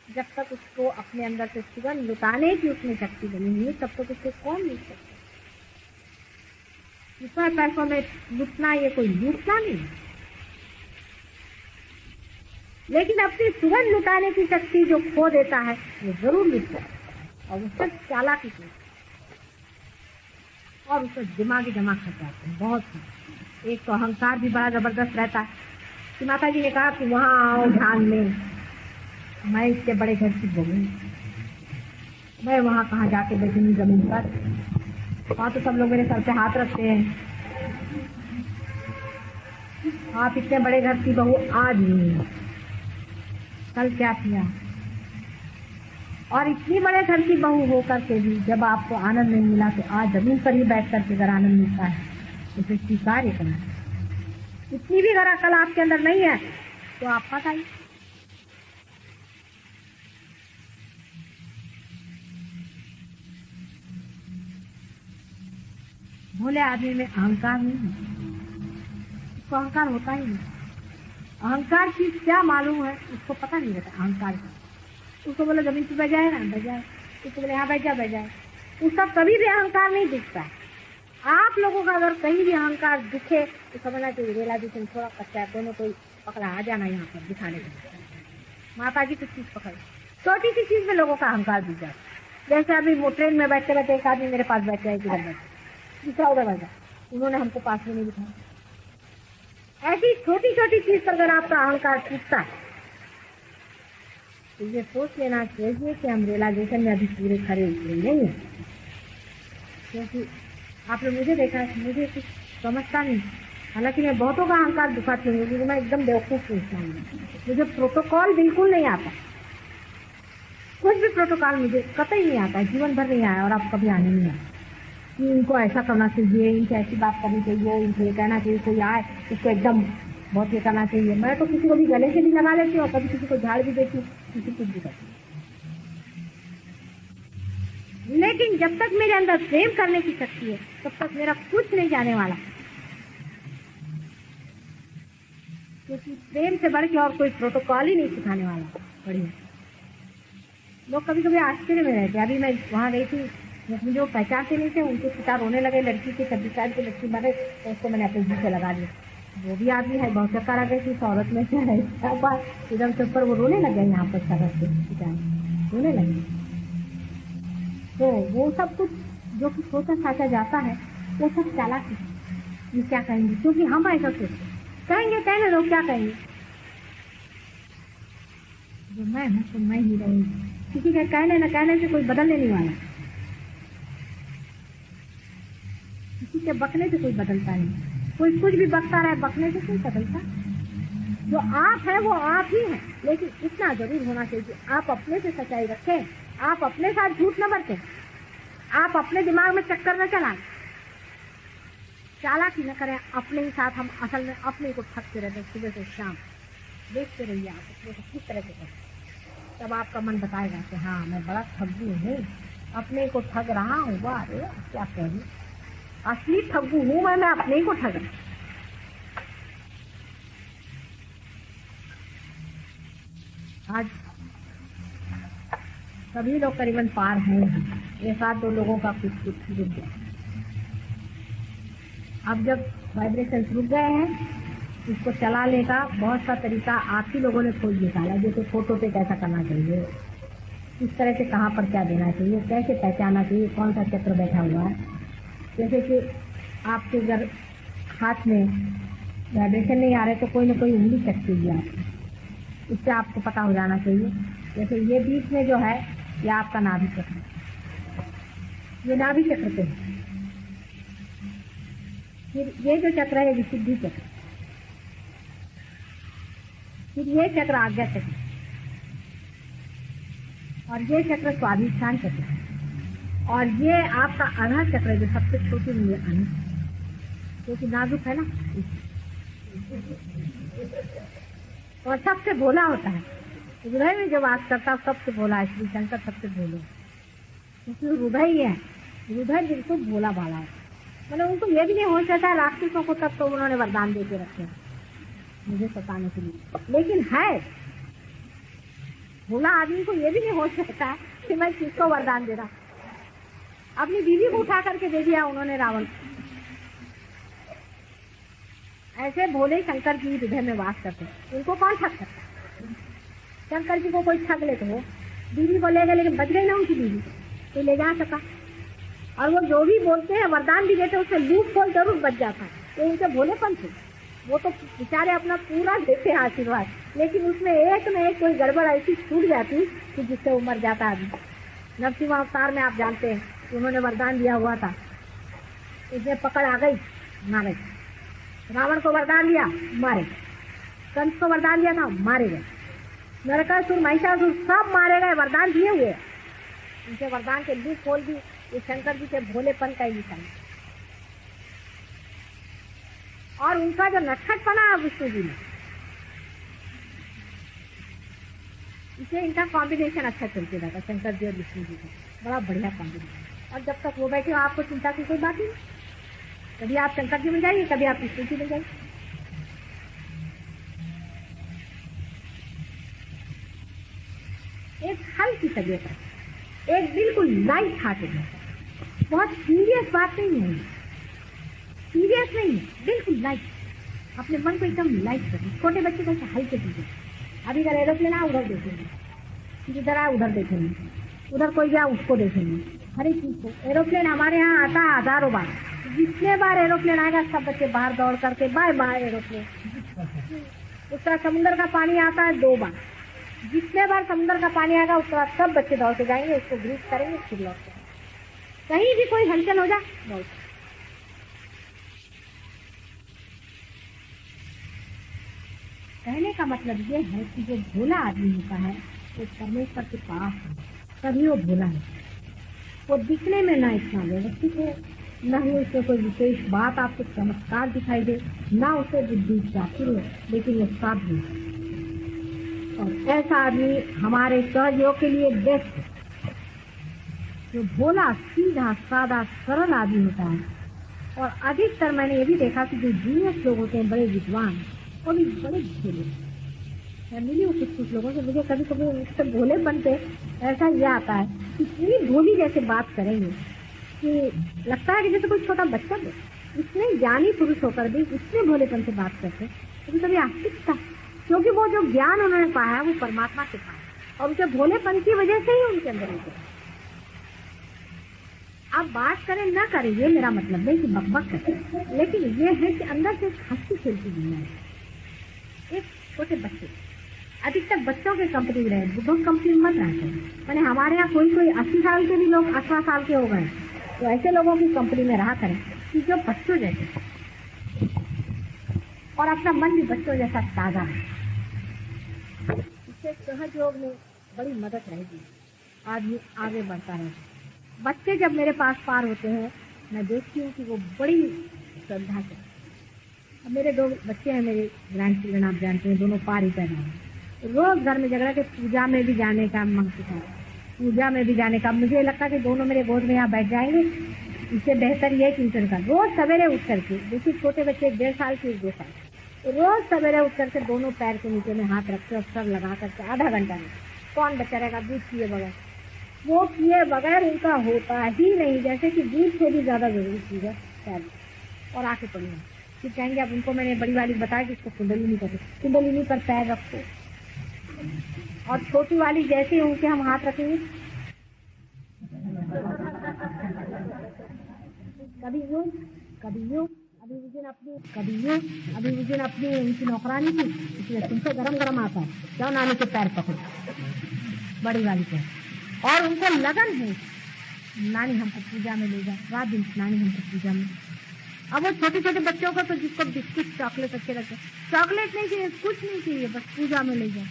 जब तक उसको अपने अंदर से सुगंध लुटाने की उसमें शक्ति बनी हुई, तब तक उसको कौन लूट सकता? ऊपर पैसों में लुटना ये कोई लूटना नहीं, लेकिन अपनी सुगंध लुटाने की शक्ति जो खो देता है वो जरूर लुटता है, और वो सब चालाकी से, और उसको दिमागी दिमाग खर्च जाते हैं बहुत। एक तो अहंकार भी बड़ा जबरदस्त रहता है कि माता जी ने कहा कि वहाँ आओ ध्यान में, मैं इसके बड़े घर की बहू, मैं वहाँ कहाँ जाके बैठूंगी जमीन पर, वहाँ तो सब लोग मेरे सर पे हाथ रखते हैं। आप इतने बड़े घर की बहू आज नहीं, कल क्या किया? और इतनी बड़े घर की बहू होकर के भी जब आपको आनंद नहीं मिला तो आज जमीन पर ही बैठ करके अगर आनंद मिलता है उसे स्वीकार करना। इतनी भी अगर अकल आपके अंदर नहीं है तो आप फंस आइए। भोले आदमी में अहंकार नहीं है, उसको अहंकार होता ही नहीं। अहंकार की क्या मालूम है उसको पता नहीं रहता अहंकार की। उसको बोलो जमीन पे बैठ जाए ना बैठ जाए, उसको बोले यहाँ बैठ जाए, उसका कभी भी अहंकार नहीं दिखता है। आप लोगों का अगर कहीं भी अहंकार दिखे तो समझना चाहिए रियलाइजेशन थोड़ा कच्चा है, दोनों कोई पकड़ा आ जाना यहाँ पर दिखाने के लिए। माता जी कुछ चीज पकड़, छोटी सी चीज में लोगों का अहंकार दिख जाए। जैसे अभी वो ट्रेन में बैठते बैठे एक आदमी मेरे पास बैठ जाए, इधर बैठे, दूसरा उधर बैठा, उन्होंने हमको पास में नहीं बिठाया। ऐसी छोटी छोटी चीज पर अगर आपका अहंकार टूटता है तो ये सोच लेना चाहिए कि हम रियलाइजेशन में अभी पूरे खरे उतरे नहीं है। क्योंकि आपने मुझे देखा है, मुझे कुछ समझता नहीं, हालांकि मैं बहुतों का अहंकार दुखाती हूँ क्योंकि मैं एकदम बेवकूफ इंसान हूँ। मुझे प्रोटोकॉल बिल्कुल नहीं आता, कुछ भी प्रोटोकॉल मुझे कतई नहीं आता है, जीवन भर नहीं आया और अब कभी आने नहीं आया कि इनको ऐसा करना चाहिए, इनसे ऐसी बात करनी चाहिए, इनको ये कहना चाहिए, कोई आए उसको एकदम बहुत ये करना चाहिए। मैं तो किसी को भी गले से भी लगा लेती हूँ और कभी किसी को झाड़ भी देती हूँ, किसी कुछ भी करती हूँ। लेकिन जब तक मेरे अंदर प्रेम करने की शक्ति है तब तक मेरा कुछ नहीं जाने वाला, क्योंकि प्रेम से बढ़ के और कोई प्रोटोकॉल ही नहीं सिखाने वाला। बढ़िया लोग कभी कभी आश्चर्य में रहते। अभी मैं वहाँ गई थी, मुझे जो पहचानते नहीं थे उनके पिता रोने लगे, लड़की के 26 साल की लड़की मरे तो उसको मैंने अपने जी से लगा दिया। वो भी आदमी है, बहुत चक्कर आ गई थी, औरत में से है एकदम से ऊपर वो रोने लगे, यहाँ पर सड़क पे रोने लगे। तो वो सब कुछ जो कुछ सोचा साचा जाता है वो सब चालाकी। ये क्या कहेंगे, क्योंकि हम ऐसा सोचते कहेंगे, कहने लोग क्या कहेंगे, जो मैं हूँ तो मैं ही रहूंगी। किसी के कहने न कहने से कोई बदलने नहीं वाला, किसी के बकने से कोई बदलता नहीं। कोई कुछ भी बकता रहे, बकने से कोई बदलता। जो आप है वो आप ही है, लेकिन इतना जरूर होना चाहिए आप अपने से सच्चाई रखें, आप अपने साथ झूठ न बरतें, आप अपने दिमाग में चक्कर न चलाएं, चालाकी न करें अपने ही साथ। हम असल में अपने को ठगते रहते सुबह से शाम। देखते रहिए आप अपने को किस तरह से करते, तब आपका मन बताएगा कि हाँ मैं बड़ा ठगू हूँ, अपने को ठग रहा हूँ। वाह अरे क्या कह, असली ठगू हूँ मैं अपने को ठग रहा। आज सभी लोग करीबन पार हैं, एक आध दो लोगों का कुछ कुछ रुक गया। अब जब वाइब्रेशन रुक गए हैं, इसको चलाने का बहुत सा तरीका आप ही लोगों ने खोज निकाला। जैसे फोटो पे कैसा करना चाहिए, किस तरह से कहाँ पर क्या देना चाहिए, कैसे पहचाना चाहिए, कौन सा चक्र बैठा हुआ है। जैसे कि आपके अगर हाथ में वाइब्रेशन नहीं आ रहे तो कोई ना कोई उंगली चक कीजिए आप, इससे आपको पता हो जाना चाहिए। जैसे ये बीच में जो है ये आपका नाभि चक्र, ये नाभि चक्र पे है। फिर ये जो चक्र है विशुद्धि चक्र, फिर ये चक्र आज्ञा चक्र, और ये चक्र स्वाधिष्ठान चक्र, और ये आपका अनाहत चक्र है जो सबसे छोटी हुई है अनाहत, क्योंकि नाजुक है ना और सबसे भोला होता है। हृदय में जो वास करता है सबसे भोला है। श्री शंकर सबसे भोले, क्योंकि हृदय ही है, हृदय बिल्कुल भोला भाला है। मतलब उनको ये भी नहीं हो सकता, राक्षसों को तब तो उन्होंने वरदान दे के रखे हैं मुझे सताने के लिए, लेकिन है भोला आदमी को ये भी नहीं हो सकता कि मैं किसको वरदान दे रहा। अपनी बीवी को उठा करके दे दिया उन्होंने रावण। ऐसे भोले शंकर जी हृदय में वास करते, उनको कौन ठग सकता। शंकर जी को कोई ठग ले तो वो बीवी को ले गए, लेकिन बच गई ना उनकी बीवी, तो ले जा सका। और वो जो भी बोलते हैं वरदान भी देते, उससे लूप खोल जरूर बच जाता है। तो उनके भोलेपन से वो तो बेचारे अपना पूरा देते हैं आशीर्वाद, लेकिन उसमें एक न एक कोई गड़बड़ ऐसी छूट जाती कि जिससे वो मर जाता आदमी। नरसिंह अवतार में आप जानते हैं उन्होंने वरदान दिया हुआ था, इसमें पकड़ आ गई, मारे। रावण को वरदान दिया, मारे। कंस को वरदान दिया था, मारे गए। नरकासुर महिषासुर सब मारे गए, वरदान दिए हुए, उनके वरदान के लूप खोल भी ये शंकर जी के भोलेपन का ही निशान है। और उनका जो नटखटपना है विष्णु जी में, इसे इनका कॉम्बिनेशन अच्छा चलते रहता, शंकर जी और विष्णु जी का बड़ा बढ़िया कॉम्बिनेशन। और जब तक वो बैठे हो आपको चिंता की कोई बात नहीं, कभी आप शंकर जी बन जाइए, कभी आप विष्णु जी बन जाइए। एक हल्की तबीयत है, एक बिल्कुल लाइट हार्टेड है, बहुत सीरियस बात नहीं है, सीरियस नहीं है, बिल्कुल लाइट। अपने मन को एकदम लाइट रखें। छोटे बच्चे को हल्के चीजें, अभी अगर एरोप्लेन आए उधर देखेंगे, इधर आए उधर देखेंगे, उधर कोई गया उसको देखेंगे, हर एक चीज को। एरोप्लेन हमारे यहाँ आता है हजारों बार, जितने बार एरोप्लेन आएगा सब बच्चे बाहर दौड़ करके बाय बाय एरोप्लेन। उसका समुद्र का पानी आता है 2 बार, जितने बार समुद्र का पानी आएगा उसके बाद सब बच्चे दौड़ के जाएंगे, उसको ग्रीस करेंगे, फिर लौट जाएंगे। कहीं भी कोई हलचल हो जाए दौड़। कहने का मतलब ये है कि जो भोला आदमी होता है वो परमेश्वर के पास है, तभी वो भोला है। वो दिखने में ना इतना व्यवस्थित हो, न ही उसमें कोई विशेष बात आपको चमत्कार दिखाई दे, ना उसे बुद्धि चातुर हो, लेकिन वो साध्य है। और ऐसा आदमी हमारे सहयोग के लिए बेस्ट है। जो भोला सीधा सादा सरल आदमी होता है। और अधिकतर मैंने ये भी देखा कि जो जीनियस लोग होते हैं, बड़े विद्वान, वो भी बड़े भोले। मैं मिली हूँ कुछ लोगों से, मुझे कभी कभी उससे भोले बनते ऐसा ये आता है कि इतनी भोली जैसे बात करेंगे कि लगता है कि जैसे कोई छोटा बच्चा हो। इतने ज्ञानी पुरुष होकर भी इतने भोलेपन से बात करते हैं, कभी कभी आश्चर्य था, क्योंकि वो जो ज्ञान उन्होंने पाया है वो परमात्मा से पाया, और उनके भोलेपन की वजह से ही उनके अंदर होते। आप बात करें ना करें ये मेरा मतलब नहीं कि बकबक करें, लेकिन ये है कि अंदर से हंसी खेलती दुनिया है। एक छोटे बच्चे, अधिकतर बच्चों के कंपनी में रहे, बुढ़ों कंपनी में मत रहते। मैंने हमारे यहाँ कोई 80 साल के भी लोग 18 साल के हो गए, तो ऐसे लोगों की कंपनी में रहा करें कि जो बच्चों जैसे, और अपना मन भी बच्चों जैसा ताजा है। इससे सहज योग में बड़ी मदद रहेगी, आदमी आगे बढ़ता है। बच्चे जब मेरे पास पार होते हैं, मैं देखती हूँ कि वो बड़ी श्रद्धा से। अब मेरे 2 बच्चे हैं, मेरे ग्रैंड चिल्ड्रन, आप जानते हैं, दोनों पार ही पैदा हैं। रोज घर में झगड़ा के पूजा में भी जाने का मांगते हैं, पूजा में भी जाने का। मुझे लगता है कि दोनों मेरे गोद में यहाँ बैठ जाएंगे, इससे बेहतर ये कि उनका रोज सवेरे उठ करके, देखिए छोटे बच्चे 1.5 साल के 2 साल, रोज सवेरे उठ करके दोनों पैर के नीचे में हाथ रखते और सब लगा करके आधा घंटा में, कौन बच्चा रहेगा दूध पिए बगैर? वो पिए बगैर उनका होता ही नहीं, जैसे कि दूध से भी ज्यादा जरूरी चीज है पैर। और आके पड़ी है, फिर कहेंगे अब उनको मैंने बड़ी वाली बताया कि इसको कुंडलिनी करते, कुंडलिनी पर पैर रखो। और छोटी वाली जैसे उनके हम हाथ रखेंगे, कभी यूं कभी यूं, अभी उस दिन अपनी कभी यूं, अभी उस दिन अपनी उनकी नौकरानी थी, इसलिए तुमसे गरम गरम आता है, जाओ नानी के पैर पकड़ो, बड़ी वाली को। और उनको लगन है, नानी हमको पूजा में ले जाए, रात दिन नानी हमको पूजा में। अब वो छोटे छोटे बच्चों को तो जिसको बिस्किट चॉकलेट अच्छे लगते, चॉकलेट नहीं चाहिए, कुछ नहीं चाहिए, बस पूजा में ले जाए।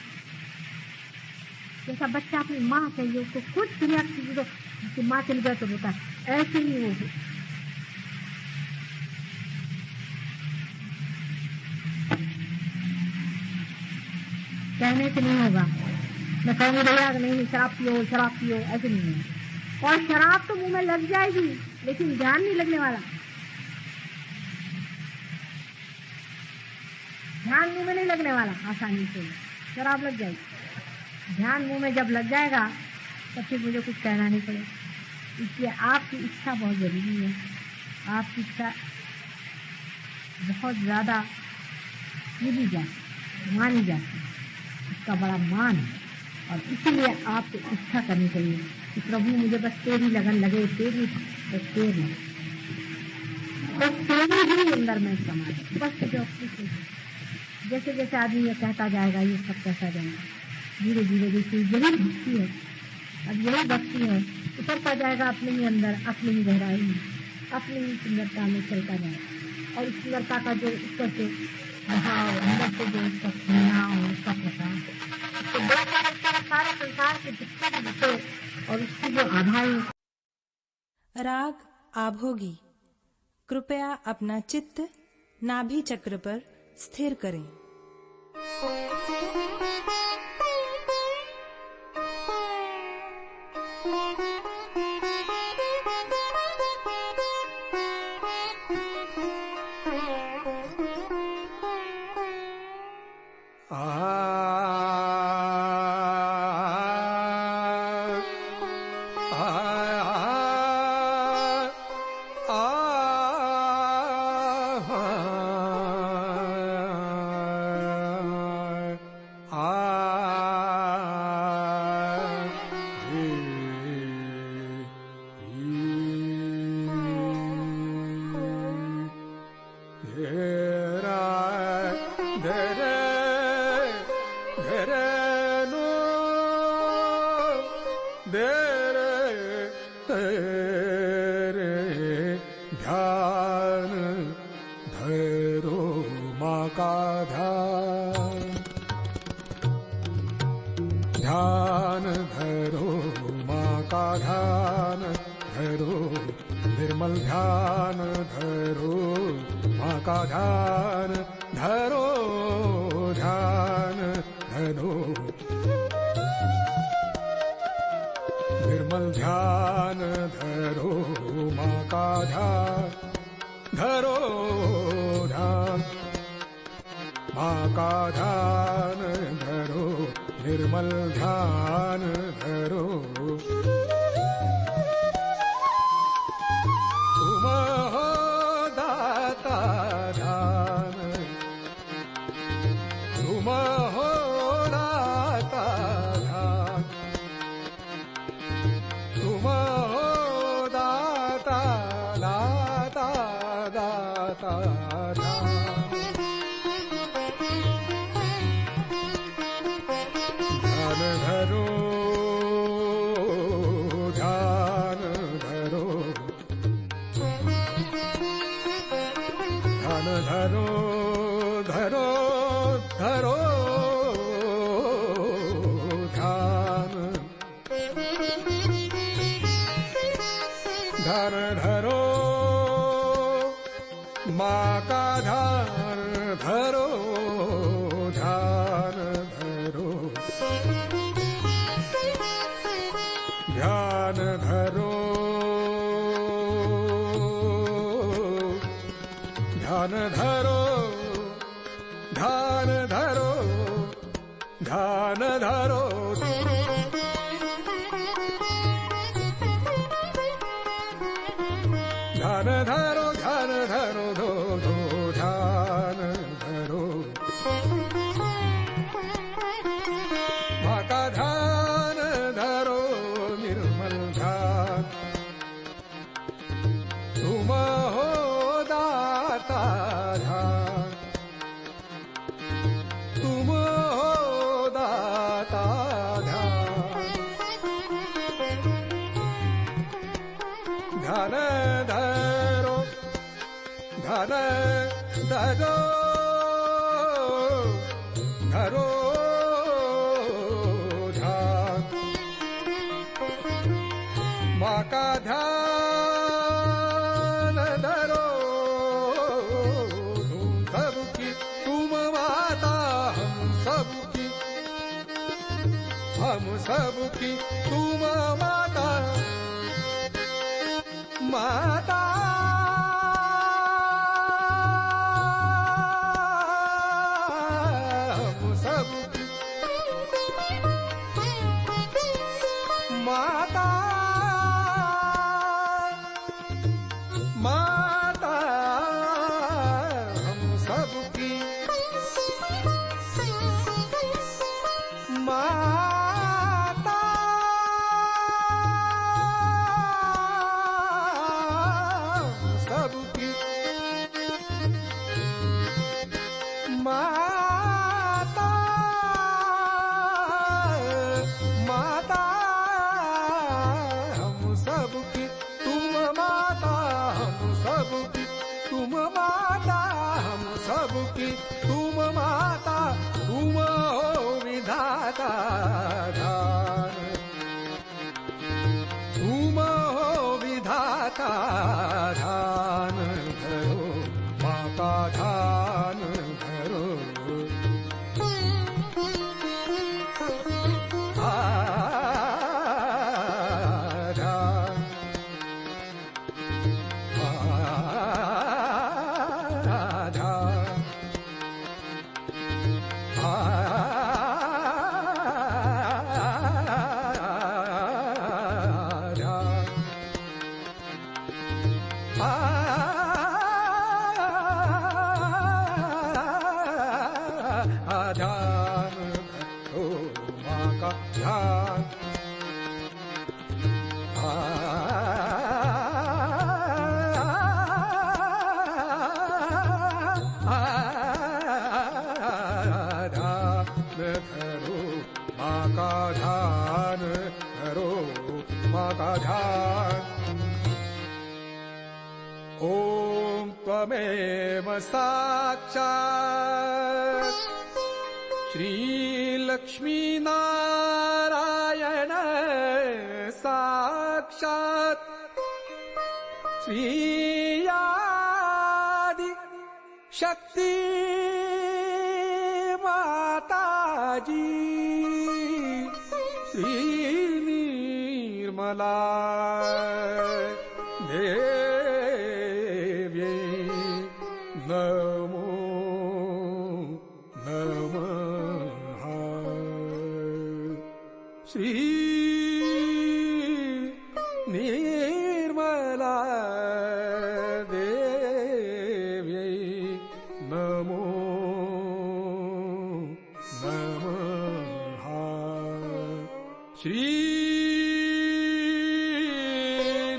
जैसा बच्चा अपनी माँ चाहिए, उसको कुछ दुनिया की चीजों उसकी माँ चली जाए तो होता है, ऐसे ही वो कहने से नहीं होगा। मैं कहूँगी भैया नहीं शराब पियो, शराब पियो, ऐसे नहीं है। और शराब तो मुंह में लग जाएगी, लेकिन ध्यान नहीं लगने वाला। ध्यान मुंह में नहीं लगने वाला आसानी से, शराब लग जाएगी। ध्यान मुंह में जब लग जाएगा तो फिर मुझे कुछ कहना नहीं पड़ेगा। इसलिए आपकी इच्छा बहुत जरूरी है। आपकी इच्छा बहुत ज्यादा कीधी जाती, मानी जाती, इसका बड़ा मान है। और इसीलिए आपको इच्छा करनी चाहिए कि प्रभु मुझे बस तेरी लगन लगे, तेरी बस तेरी ही अंदर में समा है। बस जो जैसे जैसे आदमी ये कहता जाएगा, ये सब कहता जाएगा, धीरे धीरे देखिए यही भक्ति है। अब यही भक्ति है, उतरता जाएगा अपने ही अंदर, अपनी ही गहराई में, अपनी ही सुंदरता में चलता जाएगा। और इस सुंदरता का जो ऊपर से भाव, अंदर से जो उसका खुलना और उसका प्रकाश, तो सारे संसार के जितने भी विषय और उसकी जो आभाएं। राग आभोगी। कृपया अपना चित्त नाभि चक्र पर स्थिर करें। ध्यान धरो माँ का ध्यान धरो माँ का ध्यान धरो, निर्मल ध्यान धरो माँ का ध्यान धरो, ध्यान धरो, निर्मल ध्यान धरो माँ का ध्यान धरो, ध्यान माँ का ध्यान धरो, निर्मल ध्यान धरो। तुम हो दाता ध्यान, तुम हो दाता ध्यान, तुम हो दाता दाता दाता ध्यान। ध्यान धरो, ध्यान धरो, ध्यान धरो, धरो धरो ध्यान, ध्यान धरो माँ का ध्यान धरो, ध्यान धरो, ध्यान धरो, ध्यान धरो, ध्यान धरो, ध्यान धरो, ध्यान धरो, ध्यान धरो, धो धो ध्यान धरो, माँ का ध्यान धरो, निर्मल ध्यान। तुम हो दाता ध्यान, तुम हो दाता ध्यान, ध्यान धरो, ध्यान धरो, धरो ध्यान, माँ का ध्यान धरो। तुम सबकी, तुम माता हम सबकी, हम सबकी तुम माता, माता हम सबकी माता, माता हम सबकी माता, सबकी माता, माता हम सबकी तुम माता, हम सबकी तुम माता, हम सबकी तुम माता, तुम हो विधाता ध्यान, ध्यान करो, माँ का ध्यान। ओम त्वमेव साक्षात् श्री लक्ष्मी नारायण साक्षात् श्री आदि शक्ति माताजी श्री निर्मला देव्यै नमो नमः। श्री निर्मला देव्यै नमो नमः। श्री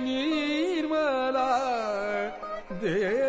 निर्मला देव्यै